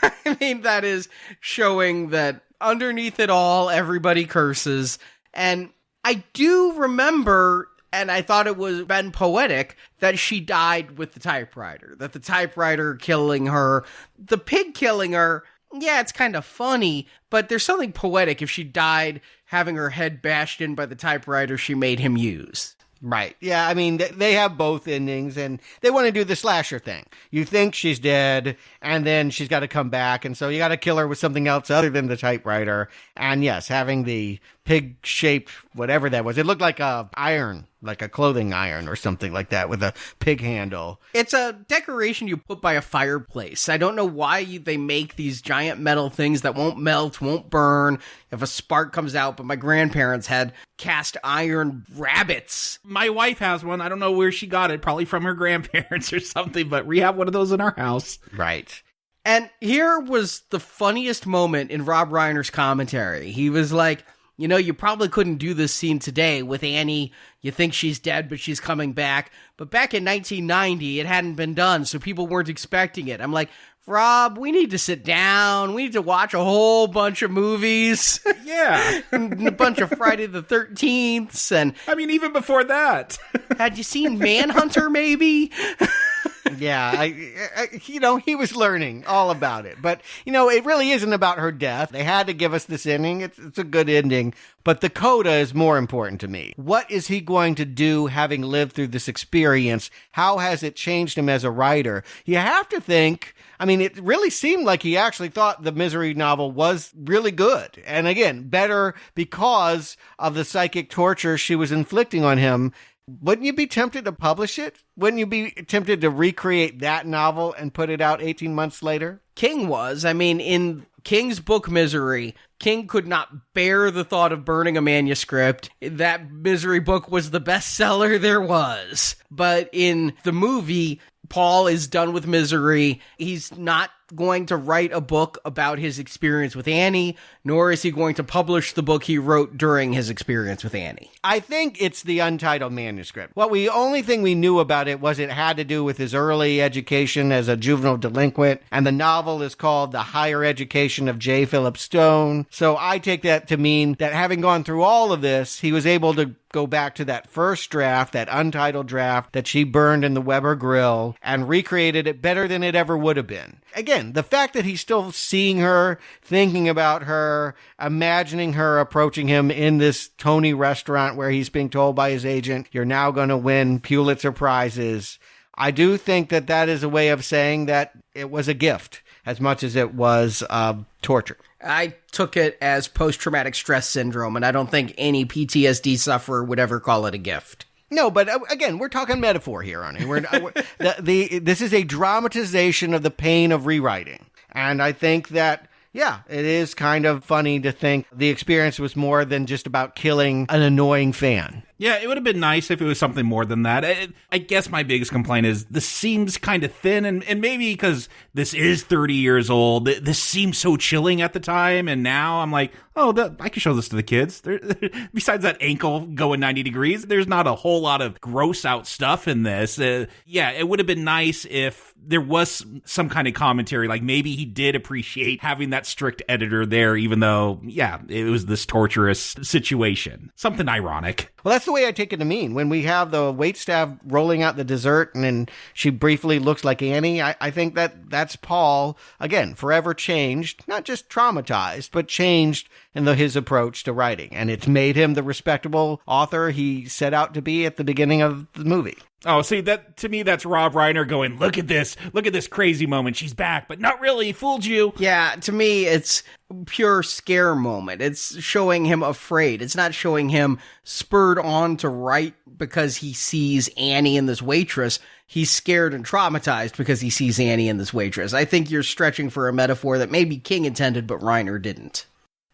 I mean, that is showing that underneath it all, everybody curses. And I do remember, and I thought it was been poetic, that she died with the typewriter, that the typewriter killing her, the pig killing her. Yeah, it's kind of funny, but there's something poetic if she died having her head bashed in by the typewriter she made him use. Right. Yeah, I mean, they have both endings, and they want to do the slasher thing. You think she's dead, and then she's got to come back, and so you got to kill her with something else other than the typewriter. And yes, having the pig-shaped whatever that was. It looked like a iron, like a clothing iron or something like that with a pig handle. It's a decoration you put by a fireplace. I don't know why they make these giant metal things that won't melt, won't burn if a spark comes out, but my grandparents had cast iron rabbits. My wife has one. I don't know where she got it, probably from her grandparents or something, but we have one of those in our house. Right. And here was the funniest moment in Rob Reiner's commentary. He was like, you know, you probably couldn't do this scene today with Annie. You think she's dead, but she's coming back. But back in 1990, it hadn't been done, so people weren't expecting it. I'm like, Rob, we need to sit down. We need to watch a whole bunch of movies. Yeah. And a bunch of Friday the 13th. And I mean, even before that. Had you seen Manhunter, maybe? Yeah, he was learning all about it. But, it really isn't about her death. They had to give us this ending. It's a good ending. But the coda is more important to me. What is he going to do having lived through this experience? How has it changed him as a writer? You have to think, it really seemed like he actually thought the Misery novel was really good. And again, better because of the psychic torture she was inflicting on him. Wouldn't you be tempted to publish it? Wouldn't you be tempted to recreate that novel and put it out 18 months later? King was. In King's book Misery, King could not bear the thought of burning a manuscript. That Misery book was the bestseller there was. But in the movie, Paul is done with Misery. He's not going to write a book about his experience with Annie, nor is he going to publish the book he wrote during his experience with Annie. I think it's the untitled manuscript. Only thing we knew about it was it had to do with his early education as a juvenile delinquent, and the novel is called The Higher Education of J. Philip Stone. So I take that to mean that having gone through all of this, he was able to go back to that first draft, that untitled draft that she burned in the Weber grill, and recreated it better than it ever would have been. Again, the fact that he's still seeing her, thinking about her, imagining her approaching him in this Tony restaurant where he's being told by his agent, you're now going to win Pulitzer Prizes. I do think that that is a way of saying that it was a gift as much as it was torture. I took it as post-traumatic stress syndrome, and I don't think any PTSD sufferer would ever call it a gift. No, but again, we're talking metaphor here, Arnie. This is a dramatization of the pain of rewriting. And I think that, yeah, it is kind of funny to think the experience was more than just about killing an annoying fan. Yeah, it would have been nice if it was something more than that. I guess my biggest complaint is this seems kind of thin, and maybe because this is 30 years old, this seems so chilling at the time, and now I'm like, I can show this to the kids. Besides that ankle going 90 degrees, there's not a whole lot of gross out stuff in this. Yeah, it would have been nice if there was some kind of commentary, like maybe he did appreciate having that strict editor there, even though, yeah, it was this torturous situation. Something ironic. Well, that's the way I take it to mean. When we have the waitstaff rolling out the dessert and then she briefly looks like Annie, I think that's Paul, again, forever changed, not just traumatized, but changed in his approach to writing. And it's made him the respectable author he set out to be at the beginning of the movie. Oh, see, that to me, that's Rob Reiner going, look at this crazy moment. She's back, but not really, fooled you. Yeah, to me, it's pure scare moment. It's showing him afraid. It's not showing him spurred on to write because he sees Annie and this waitress. He's scared and traumatized because he sees Annie and this waitress. I think you're stretching for a metaphor that maybe King intended, but Reiner didn't.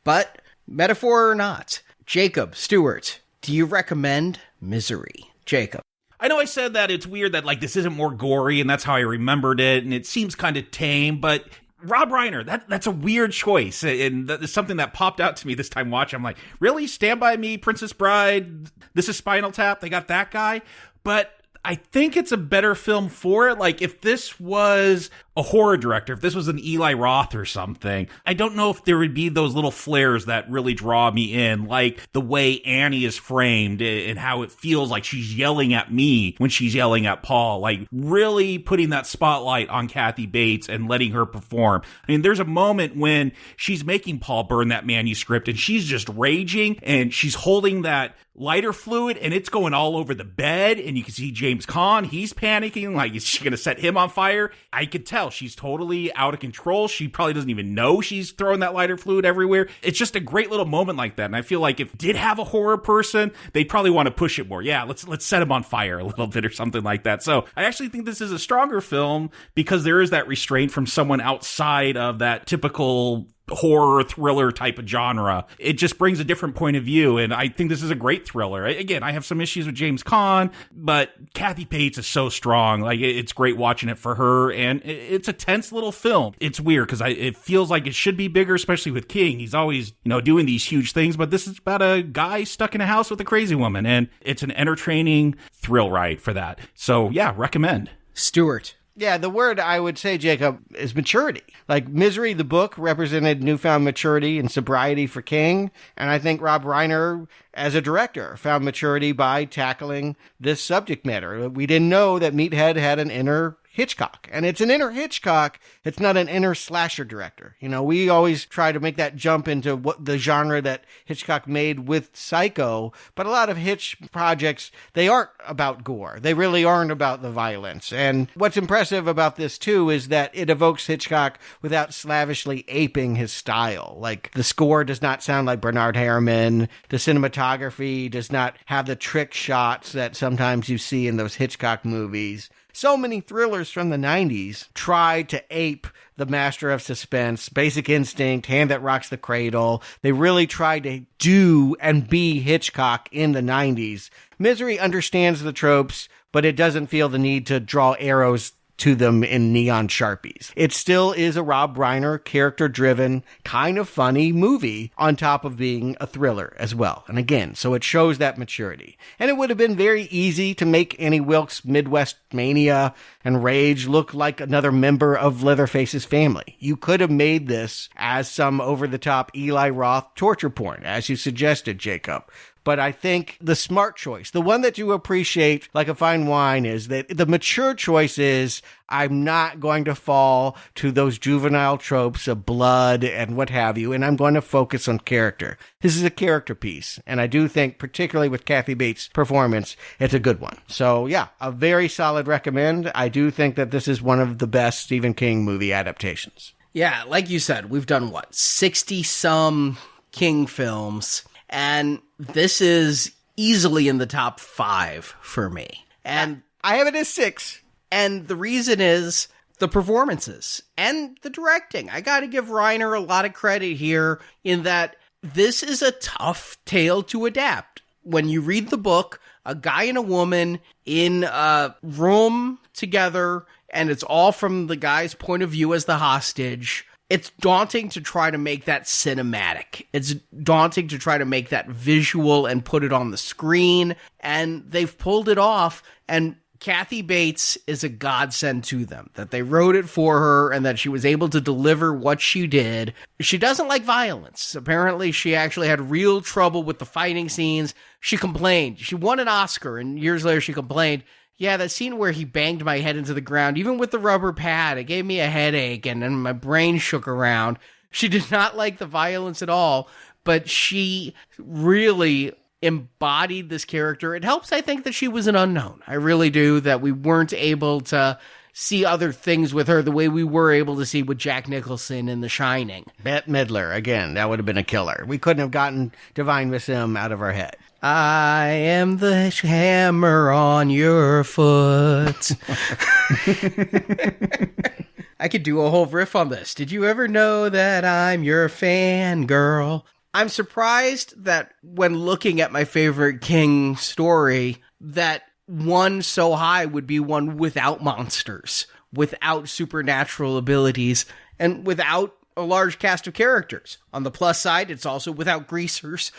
But, metaphor or not, Jacob Stewart, do you recommend Misery? Jacob. I know I said that it's weird that, this isn't more gory, and that's how I remembered it, and it seems kind of tame, but Rob Reiner, that's a weird choice, and that's something that popped out to me this time watching. I'm like, really? Stand By Me, Princess Bride, This Is Spinal Tap, they got that guy? But I think it's a better film for it. Like, if this was a horror director, if this was an Eli Roth or something, I don't know if there would be those little flares that really draw me in, like the way Annie is framed and how it feels like she's yelling at me when she's yelling at Paul, like really putting that spotlight on Kathy Bates and letting her perform. I mean, there's a moment when she's making Paul burn that manuscript and she's just raging and she's holding that lighter fluid and it's going all over the bed, and you can see James Caan, he's panicking, like, is she gonna set him on fire? I could tell she's totally out of control. She probably doesn't even know she's throwing that lighter fluid everywhere. It's just a great little moment like that, and I feel like if it did have a horror person, they'd probably want to push it more. Yeah, let's set him on fire a little bit or something like that. So I actually think this is a stronger film because there is that restraint from someone outside of that typical horror thriller type of genre. It just brings a different point of view, and I think this is a great thriller. Again, I have some issues with James Caan, but Kathy Bates is so strong. Like, it's great watching it for her, and it's a tense little film. It's weird because it feels like it should be bigger, especially with King. He's always, doing these huge things, but this is about a guy stuck in a house with a crazy woman, and it's an entertaining thrill ride for that. So yeah, recommend. Stuart. Yeah, the word I would say, Jacob, is maturity. Like, Misery, the book, represented newfound maturity and sobriety for King. And I think Rob Reiner, as a director, found maturity by tackling this subject matter. We didn't know that Meathead had an inner Hitchcock. And it's an inner Hitchcock. It's not an inner slasher director. We always try to make that jump into what the genre that Hitchcock made with Psycho. But a lot of Hitch projects, they aren't about gore. They really aren't about the violence. And what's impressive about this, too, is that it evokes Hitchcock without slavishly aping his style. Like, the score does not sound like Bernard Herrmann. The cinematography does not have the trick shots that sometimes you see in those Hitchcock movies. So many thrillers from the 90s tried to ape The Master of Suspense, Basic Instinct, Hand That Rocks the Cradle. They really tried to do and be Hitchcock in the 90s. Misery understands the tropes, but it doesn't feel the need to draw arrows to them in neon Sharpies. It still is a Rob Reiner, character-driven, kind of funny movie on top of being a thriller as well. And again, so it shows that maturity. And it would have been very easy to make Annie Wilkes' Midwest mania and rage look like another member of Leatherface's family. You could have made this as some over-the-top Eli Roth torture porn, as you suggested, Jacob. But I think the smart choice, the one that you appreciate like a fine wine, is that the mature choice is, I'm not going to fall to those juvenile tropes of blood and what have you, and I'm going to focus on character. This is a character piece, and I do think, particularly with Kathy Bates' performance, it's a good one. So yeah, a very solid recommend. I do think that this is one of the best Stephen King movie adaptations. Yeah, like you said, we've done 60-some King films, and this is easily in the top 5 for me. And I have it as 6. And the reason is the performances and the directing. I got to give Reiner a lot of credit here in that this is a tough tale to adapt. When you read the book, a guy and a woman in a room together, and it's all from the guy's point of view as the hostage. It's daunting to try to make that cinematic. It's daunting to try to make that visual and put it on the screen. And they've pulled it off. And Kathy Bates is a godsend to them, that they wrote it for her and that she was able to deliver what she did. She doesn't like violence. Apparently, she actually had real trouble with the fighting scenes. She complained. She won an Oscar, and years later she complained, yeah, that scene where he banged my head into the ground, even with the rubber pad, it gave me a headache and then my brain shook around. She did not like the violence at all, but she really embodied this character. It helps, I think, that she was an unknown. I really do, that we weren't able to see other things with her the way we were able to see with Jack Nicholson in The Shining. Bette Midler, again, that would have been a killer. We couldn't have gotten Divine Miss M out of our head. I am the hammer on your foot. I could do a whole riff on this. Did you ever know that I'm your fangirl? I'm surprised that when looking at my favorite King story, that one so high would be one without monsters, without supernatural abilities, and without a large cast of characters. On the plus side, it's also without greasers.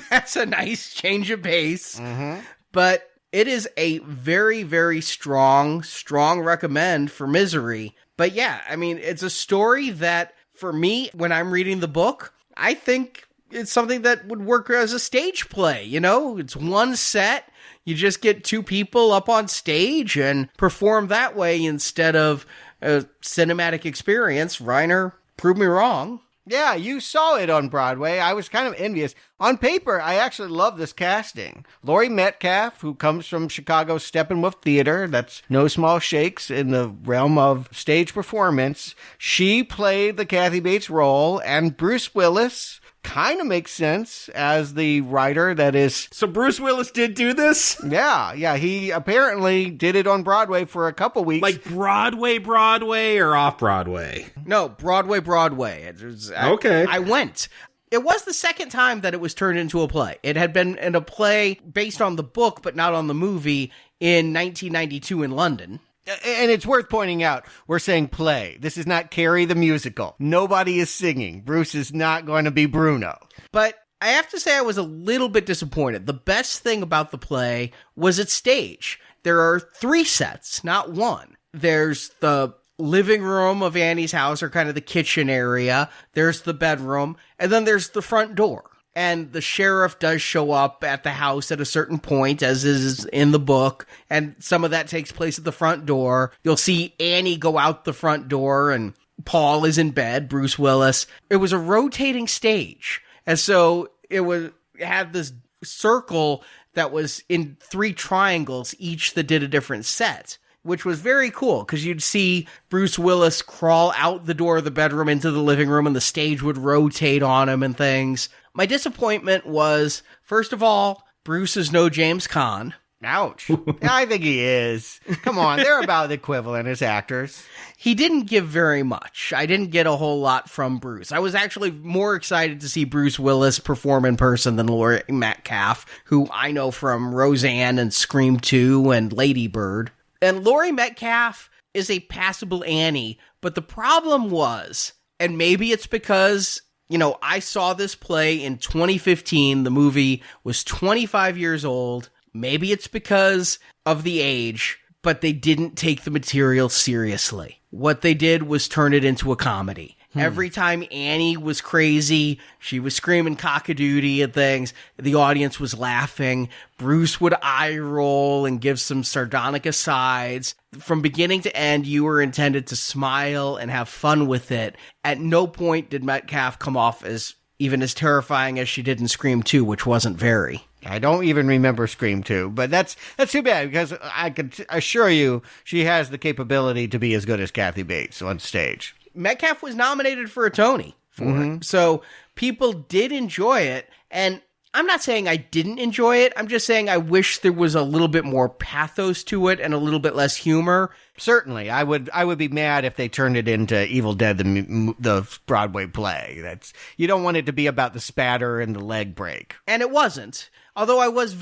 That's a nice change of pace. Mm-hmm. But It is a very, very strong recommend for Misery. But yeah, I mean, it's a story that, for me, when I'm reading the book, I think it's something that would work as a stage play, you know? It's one set. You just get two people up on stage and perform that way instead of a cinematic experience. Reiner, prove me wrong. Yeah, you saw it on Broadway. I was kind of envious. On paper, I actually love this casting. Laurie Metcalf, who comes from Chicago's Steppenwolf Theater, that's no small shakes in the realm of stage performance. She played the Kathy Bates role, and Bruce Willis kind of makes sense as the writer that is... So Bruce Willis did do this? Yeah, he apparently did it on Broadway for a couple weeks. Like Broadway or off-Broadway? No, Broadway. Okay. I went. It was the second time that it was turned into a play. It had been in a play based on the book, but not on the movie, in 1992 in London. And it's worth pointing out, we're saying play. This is not Carrie the musical. Nobody is singing. Bruce is not going to be Bruno. But I have to say I was a little bit disappointed. The best thing about the play was its stage. There are 3 sets, not one. There's the living room of Annie's house, or kind of the kitchen area. There's the bedroom. And then there's the front door. And the sheriff does show up at the house at a certain point, as is in the book, and some of that takes place at the front door. You'll see Annie go out the front door, and Paul is in bed, Bruce Willis. It was a rotating stage, and so it had this circle that was in 3 triangles, each that did a different set, which was very cool, because you'd see Bruce Willis crawl out the door of the bedroom into the living room, and the stage would rotate on him and things. My disappointment was, first of all, Bruce is no James Caan. Ouch. I think he is. Come on, they're about the equivalent as actors. He didn't give very much. I didn't get a whole lot from Bruce. I was actually more excited to see Bruce Willis perform in person than Laurie Metcalf, who I know from Roseanne and Scream 2 and Lady Bird. And Laurie Metcalf is a passable Annie, but the problem was, and maybe it's because... You know, I saw this play in 2015. The movie was 25 years old. Maybe it's because of the age, but they didn't take the material seriously. What they did was turn it into a comedy. Every time Annie was crazy, she was screaming cock-a-doodle at things, the audience was laughing. Bruce would eye roll and give some sardonic asides. From beginning to end, you were intended to smile and have fun with it. At no point did Metcalf come off as even as terrifying as she did in Scream 2, which wasn't very. I don't even remember Scream 2, but that's too bad, because I can assure you she has the capability to be as good as Kathy Bates on stage. Metcalf was nominated for a Tony for it. So people did enjoy it. And I'm not saying I didn't enjoy it. I'm just saying I wish there was a little bit more pathos to it and a little bit less humor. Certainly. I would be mad if they turned it into Evil Dead, the Broadway play. You don't want it to be about the spatter and the leg break. And it wasn't. Although I was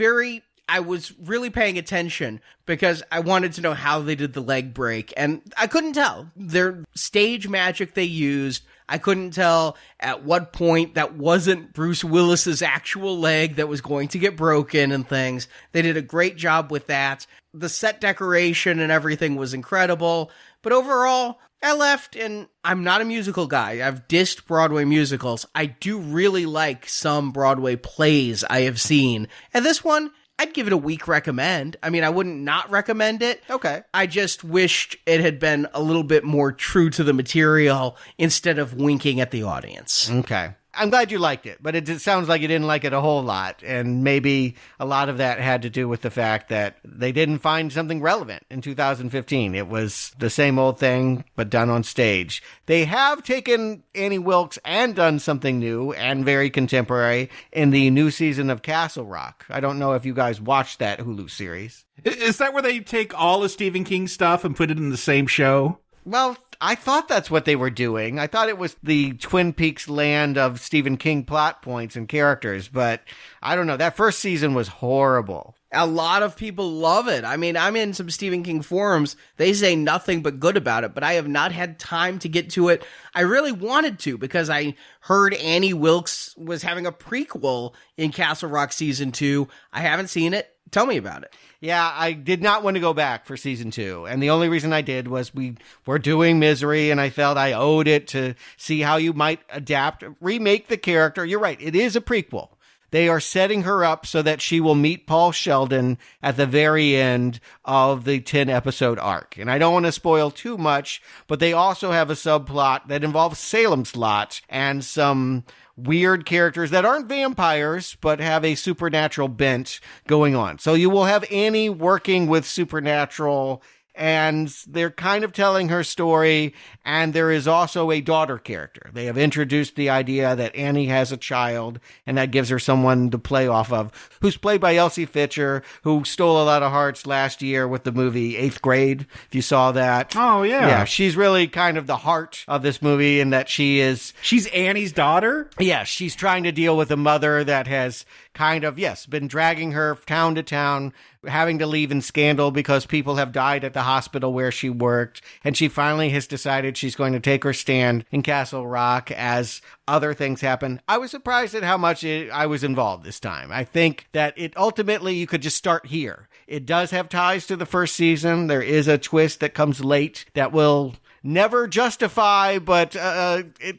really paying attention because I wanted to know how they did the leg break, and I couldn't tell. Their stage magic they used, I couldn't tell at what point that wasn't Bruce Willis's actual leg that was going to get broken and things. They did a great job with that. The set decoration and everything was incredible, but overall, I left, and I'm not a musical guy. I've dissed Broadway musicals. I do really like some Broadway plays I have seen. And this one, I'd give it a weak recommend. I mean, I wouldn't not recommend it. Okay. I just wished it had been a little bit more true to the material instead of winking at the audience. Okay. I'm glad you liked it, but it sounds like you didn't like it a whole lot, and maybe a lot of that had to do with the fact that they didn't find something relevant in 2015. It was the same old thing, but done on stage. They have taken Annie Wilkes and done something new and very contemporary in the new season of Castle Rock. I don't know if you guys watched that Hulu series. Is that where they take all of Stephen King's stuff and put it in the same show? Well, I thought that's what they were doing. I thought it was the Twin Peaks land of Stephen King plot points and characters, but I don't know. That first season was horrible. A lot of people love it. I mean, I'm in some Stephen King forums. They say nothing but good about it, but I have not had time to get to it. I really wanted to because I heard Annie Wilkes was having a prequel in Castle Rock Season 2. I haven't seen it. Tell me about it. Yeah, I did not want to go back for season 2. And the only reason I did was we were doing Misery, and I felt I owed it to see how you might adapt, remake the character. You're right. It is a prequel. They are setting her up so that she will meet Paul Sheldon at the very end of the 10-episode arc. And I don't want to spoil too much, but they also have a subplot that involves Salem's Lot and some weird characters that aren't vampires, but have a supernatural bent going on. So you will have Annie working with supernatural, and they're kind of telling her story, and there is also a daughter character. They have introduced the idea that Annie has a child, and that gives her someone to play off of, who's played by Elsie Fitcher, who stole a lot of hearts last year with the movie 8th Grade, if you saw that. Oh, yeah. Yeah, she's really kind of the heart of this movie in that she's Annie's daughter? Yeah, she's trying to deal with a mother that has kind of, been dragging her town to town, having to leave in scandal because people have died at the hospital where she worked. And she finally has decided she's going to take her stand in Castle Rock as other things happen. I was surprised at how much I was involved this time. I think that it ultimately, you could just start here. It does have ties to the first season. There is a twist that comes late that will never justify, but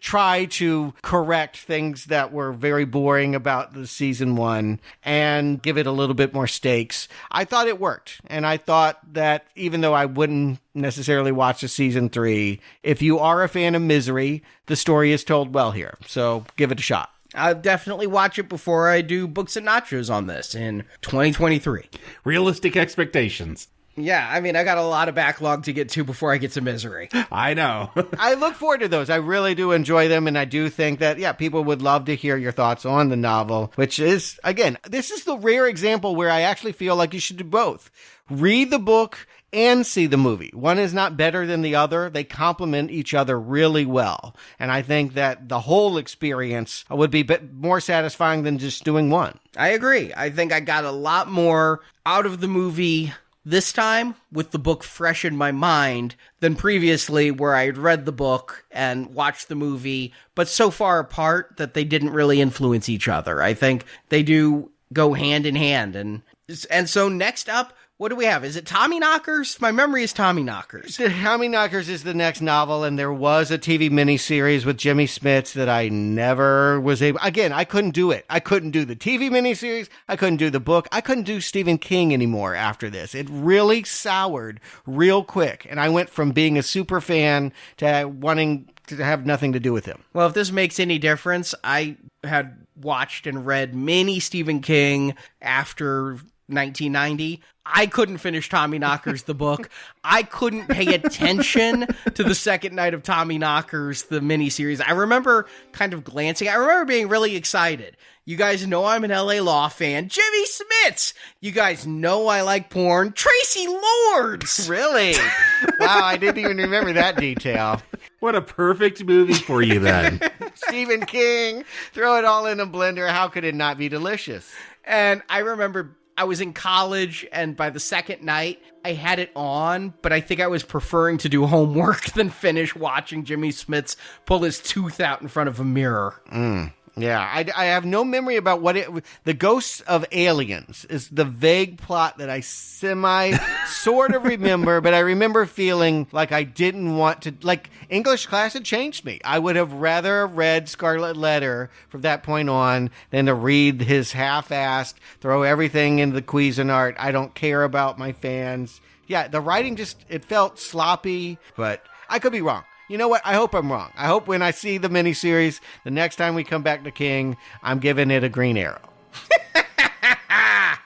try to correct things that were very boring about the season 1 and give it a little bit more stakes. I thought it worked. And I thought that even though I wouldn't necessarily watch a season 3, if you are a fan of Misery, the story is told well here. So give it a shot. I'll definitely watch it before I do Books and Nachos on this in 2023. Realistic expectations. Yeah, I mean, I got a lot of backlog to get to before I get to Misery. I know. I look forward to those. I really do enjoy them, and I do think that, people would love to hear your thoughts on the novel, which is, again, this is the rare example where I actually feel like you should do both. Read the book and see the movie. One is not better than the other. They complement each other really well. And I think that the whole experience would be more satisfying than just doing one. I agree. I think I got a lot more out of the movie this time with the book fresh in my mind than previously where I had read the book and watched the movie, but so far apart that they didn't really influence each other. I think they do go hand in hand. And so next up, what do we have? Is it Tommyknockers? My memory is Tommyknockers. Tommyknockers is the next novel, and there was a TV miniseries with Jimmy Smits that I never was able... Again, I couldn't do it. I couldn't do the TV miniseries. I couldn't do the book. I couldn't do Stephen King anymore after this. It really soured real quick, and I went from being a super fan to wanting to have nothing to do with him. Well, if this makes any difference, I had watched and read many Stephen King after 1990. I couldn't finish Tommyknockers, the book. I couldn't pay attention to the second night of Tommyknockers, the miniseries. I remember kind of glancing. I remember being really excited. You guys know I'm an LA Law fan. Jimmy Smits! You guys know I like porn. Tracy Lords! Really? Wow, I didn't even remember that detail. What a perfect movie for you then. Stephen King, throw it all in a blender. How could it not be delicious? And I remember I was in college, and by the second night, I had it on, but I think I was preferring to do homework than finish watching Jimmy Smits pull his tooth out in front of a mirror. Yeah, I have no memory about what the Ghosts of Aliens is the vague plot that I sort of remember, but I remember feeling like I didn't want to, like, English class had changed me. I would have rather read Scarlet Letter from that point on than to read his half-assed, throw everything into the Cuisinart, I don't care about my fans. Yeah, the writing it felt sloppy, but I could be wrong. You know what? I hope I'm wrong. I hope when I see the miniseries, the next time we come back to King, I'm giving it a green arrow.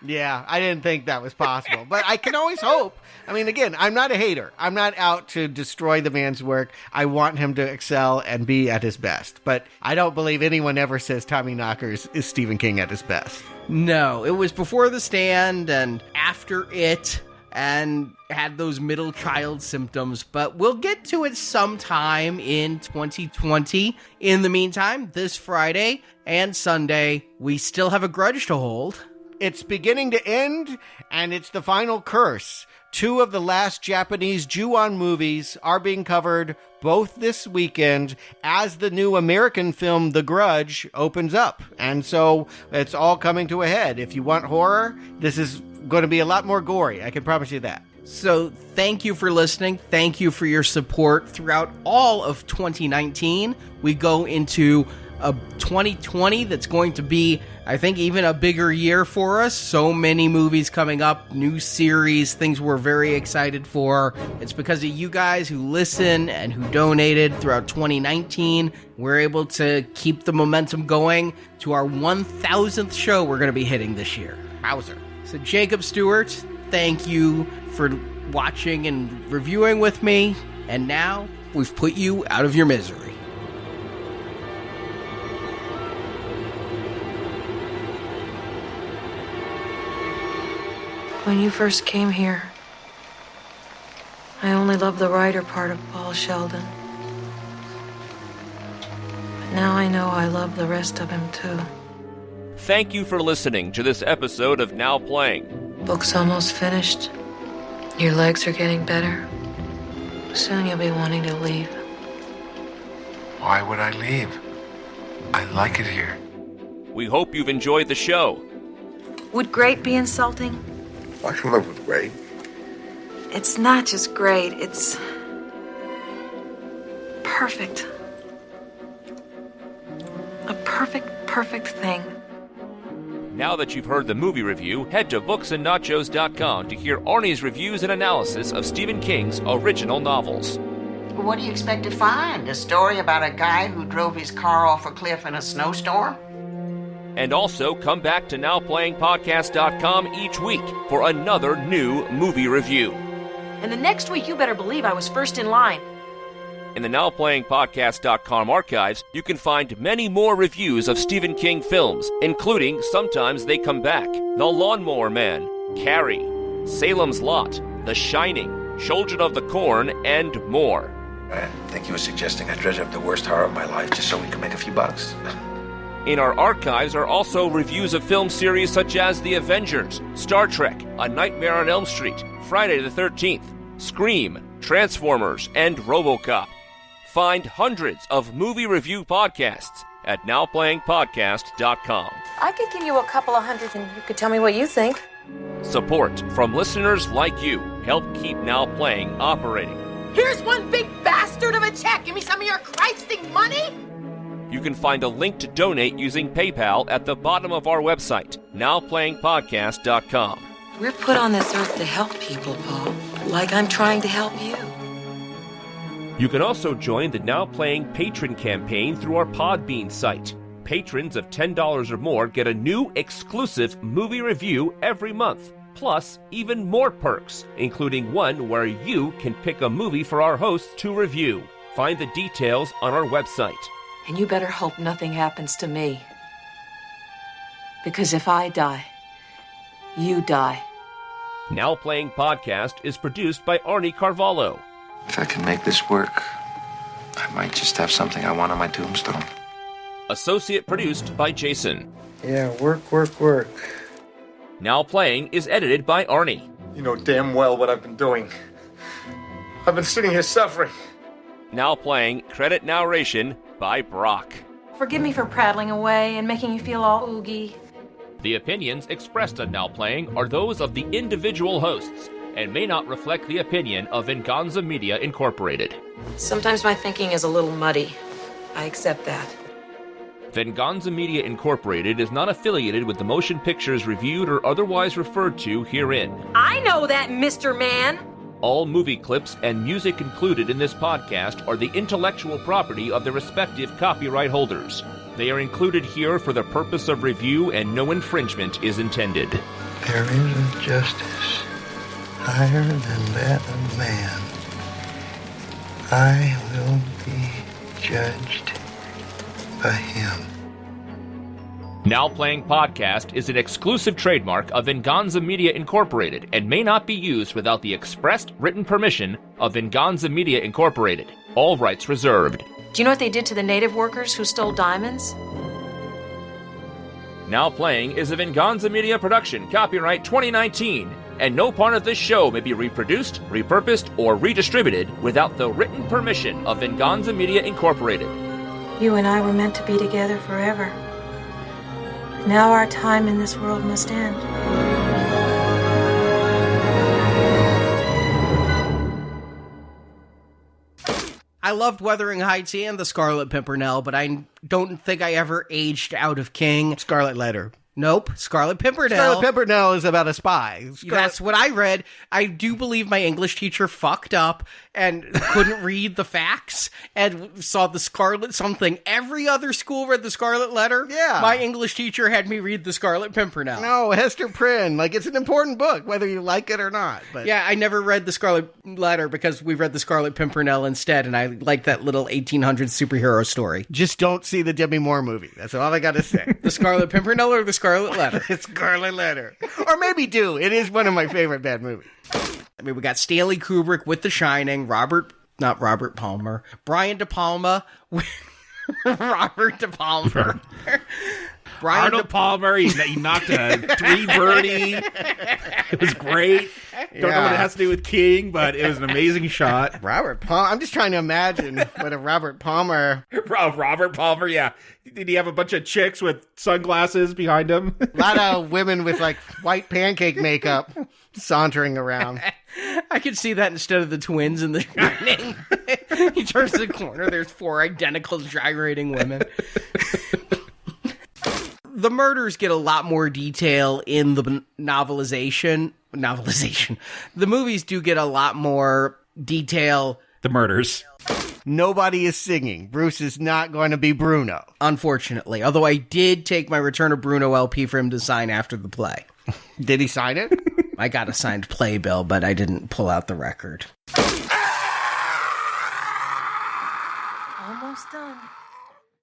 Yeah, I didn't think that was possible. But I can always hope. I mean, again, I'm not a hater. I'm not out to destroy the man's work. I want him to excel and be at his best. But I don't believe anyone ever says Tommyknockers is Stephen King at his best. No, it was before The Stand and after it, and had those middle child symptoms, but we'll get to it sometime in 2020. In the meantime, this Friday and Sunday, we still have a grudge to hold. It's beginning to end, and it's the final curse. 2 of the last Japanese Ju-on movies are being covered both this weekend as the new American film The Grudge opens up. And so it's all coming to a head. If you want horror, this is going to be a lot more gory. I can promise you that. So thank you for listening. Thank you for your support throughout all of 2019. We go into a 2020 that's going to be, I think, even a bigger year for us. So many movies coming up, new series, things we're very excited for. It's because of you guys who listen and who donated throughout 2019. We're able to keep the momentum going to our 1,000th show we're going to be hitting this year. Bowser. So Jacob Stewart, thank you for watching and reviewing with me. And now we've put you out of your misery. When you first came here, I only loved the writer part of Paul Sheldon. But now I know I love the rest of him, too. Thank you for listening to this episode of Now Playing. Book's almost finished. Your legs are getting better. Soon you'll be wanting to leave. Why would I leave? I like it here. We hope you've enjoyed the show. Would great be insulting? I can live with great. It's not just great, it's perfect. A perfect thing. Now that you've heard the movie review, head to booksandnachos.com to hear Arnie's reviews and analysis of Stephen King's original novels. What do you expect to find? A story about a guy who drove his car off a cliff in a snowstorm? And also come back to NowPlayingPodcast.com each week for another new movie review. And the next week, you better believe I was first in line. In the NowPlayingPodcast.com archives, you can find many more reviews of Stephen King films, including Sometimes They Come Back, The Lawnmower Man, Carrie, Salem's Lot, The Shining, Children of the Corn, and more. I think you were suggesting I dredge up the worst horror of my life just so we can make a few bucks. In our archives are also reviews of film series such as The Avengers, Star Trek, A Nightmare on Elm Street, Friday the 13th, Scream, Transformers, and RoboCop. Find hundreds of movie review podcasts at NowPlayingPodcast.com. I could give you a couple of hundred and you could tell me what you think. Support from listeners like you help keep Now Playing operating. Here's one big bastard of a check. Give me some of your Christing money. You can find a link to donate using PayPal at the bottom of our website, NowPlayingPodcast.com. We're put on this earth to help people, Paul. Like I'm trying to help you. You can also join the Now Playing patron campaign through our Podbean site. Patrons of $10 or more get a new exclusive movie review every month, plus even more perks, including one where you can pick a movie for our hosts to review. Find the details on our website. And you better hope nothing happens to me. Because if I die, you die. Now Playing Podcast is produced by Arnie Carvalho. If I can make this work, I might just have something I want on my tombstone. Associate produced by Jason. Yeah, work. Now Playing is edited by Arnie. You know damn well what I've been doing. I've been sitting here suffering. Now Playing credit narration by Brock. Forgive me for prattling away and making you feel all oogy. The opinions expressed on Now Playing are those of the individual hosts and may not reflect the opinion of Venganza Media Incorporated. Sometimes my thinking is a little muddy. I accept that. Venganza Media Incorporated is not affiliated with the motion pictures reviewed or otherwise referred to herein. I know that, Mr. Man! All movie clips and music included in this podcast are the intellectual property of the respective copyright holders. They are included here for the purpose of review and no infringement is intended. There is a justice higher than that of man. I will be judged by him. Now Playing Podcast is an exclusive trademark of Venganza Media Incorporated and may not be used without the expressed written permission of Venganza Media Incorporated. All rights reserved. Do you know what they did to the native workers who stole diamonds? Now Playing is a Venganza Media production, copyright 2019, and no part of this show may be reproduced, repurposed, or redistributed without the written permission of Venganza Media Incorporated. You and I were meant to be together forever. Now our time in this world must end. I loved Wuthering Heights and The Scarlet Pimpernel, but I don't think I ever aged out of King. Scarlet Letter. Nope, Scarlet Pimpernel. Scarlet Pimpernel is about a spy. That's what I read. I do believe my English teacher fucked up and couldn't read the facts and saw the Scarlet something. Every other school read the Scarlet Letter. Yeah. My English teacher had me read the Scarlet Pimpernel. No, Hester Prynne. Like, it's an important book, whether you like it or not. But yeah, I never read the Scarlet Letter because we read the Scarlet Pimpernel instead, and I liked that little 1800s superhero story. Just don't see the Demi Moore movie. That's all I got to say. The Scarlet Pimpernel or the Scarlet Letter? It's Scarlet Letter. Or maybe do. It is one of my favorite bad movies. I mean, we got Stanley Kubrick with The Shining, Brian De Palma with Robert De Palma. Arnold Palmer, he knocked a 3 birdie. It was great. Don't know what it has to do with King, but it was an amazing shot. Robert Palmer. I'm just trying to imagine what a Robert Palmer. Robert Palmer, yeah. Did he have a bunch of chicks with sunglasses behind him? A lot of women with like white pancake makeup sauntering around. I could see that instead of the twins in The Shining. He turns the corner, there's 4 identical gyrating women. The murders get a lot more detail in the novelization. The movies do get a lot more detail. The murders. Nobody is singing. Bruce is not going to be Bruno. Unfortunately. Although I did take my Return of Bruno LP for him to sign after the play. Did he sign it? I got a signed playbill, but I didn't pull out the record. Almost done.